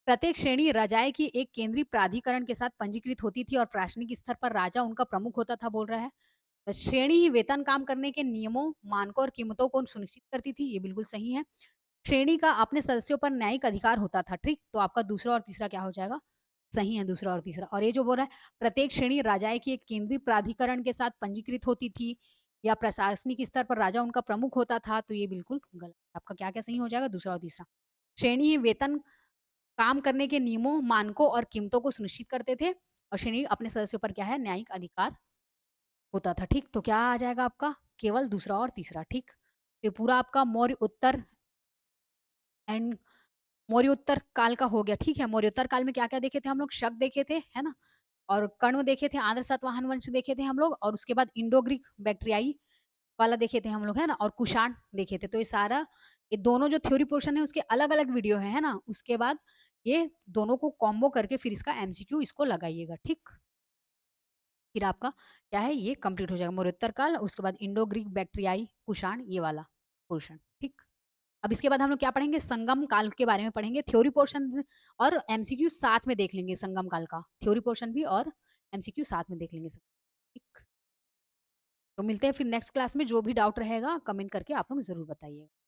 प्रत्येक श्रेणी रजाए की एक केंद्रीय प्राधिकरण के साथ पंजीकृत होती थी और प्रशासनिक स्तर पर राजा उनका प्रमुख होता था बोल रहा है। श्रेणी ही वेतन काम करने के नियमों, मानकों और कीमतों को सुनिश्चित करती थी, ये बिल्कुल सही है। श्रेणी का अपने सदस्यों पर न्यायिक अधिकार होता था, ठीक? तो आपका दूसरा और तीसरा क्या हो जाएगा? सही है दूसरा और तीसरा। और ये जो बोल रहा है प्रत्येक श्रेणी राजाए की एक केंद्रीय प्राधिकरण के साथ पंजीकृत होती थी या प्रशासनिक स्तर पर राजा उनका प्रमुख होता था, तो ये बिल्कुल गलत है। आपका क्या-क्या सही हो जाएगा? दूसरा और तीसरा। श्रेणी ही वेतन काम करने के नियमों, मानकों और कीमतों को सुनिश्चित करते थे और श्रेणी अपने सदस्यों पर क्या है? न्यायिक अधिकार होता था, ठीक? तो क्या आ जाएगा आपका? केवल दूसरा और तीसरा, ठीक? ये पूरा आपका मौर्य उत्तर एंड मौर्योत्तर काल का हो गया, ठीक है? मौर्योत्तर काल में क्या-क्या देखे थे हम लोग? शक देखे थे, है ना? और कण्व देखे थे, आंध्र सातवाहन वंश देखे थे हम लोग और उसके बाद इंडो ग्रीक बैक्टीरियाई वाला देखे थे हम लोग, है ना? और कुषाण देखे थे। तो ये सारा ये दोनों जो थ्योरी पोर्शन है उसके अलग-अलग वीडियो है ना? उसके बाद ये दोनों को कॉम्बो करके फिर इसका एमसीक्यू इसको लगाइएगा, ठीक? फिर आपका क्या है? ये कंप्लीट हो जाएगा मौर्योत्तर काल, उसके बाद इंडो ग्रीक बैक्टीरियाई कुषाण ये वाला पोर्शन, ठीक? अब इसके बाद हम लोग क्या पढ़ेंगे? संगम काल के बारे में पढ़ेंगे। थ्योरी पोर्शन और एमसीक्यू साथ में देख लेंगे संगम काल का। थ्योरी पोर्शन भी और एमसीक्यू साथ में देख लेंगे सब। ठीक। तो मिलते हैं फिर नेक्स्ट क्लास में। जो भी डाउट रहेगा कमेंट करके आप लोग ज़रूर बताइएगा।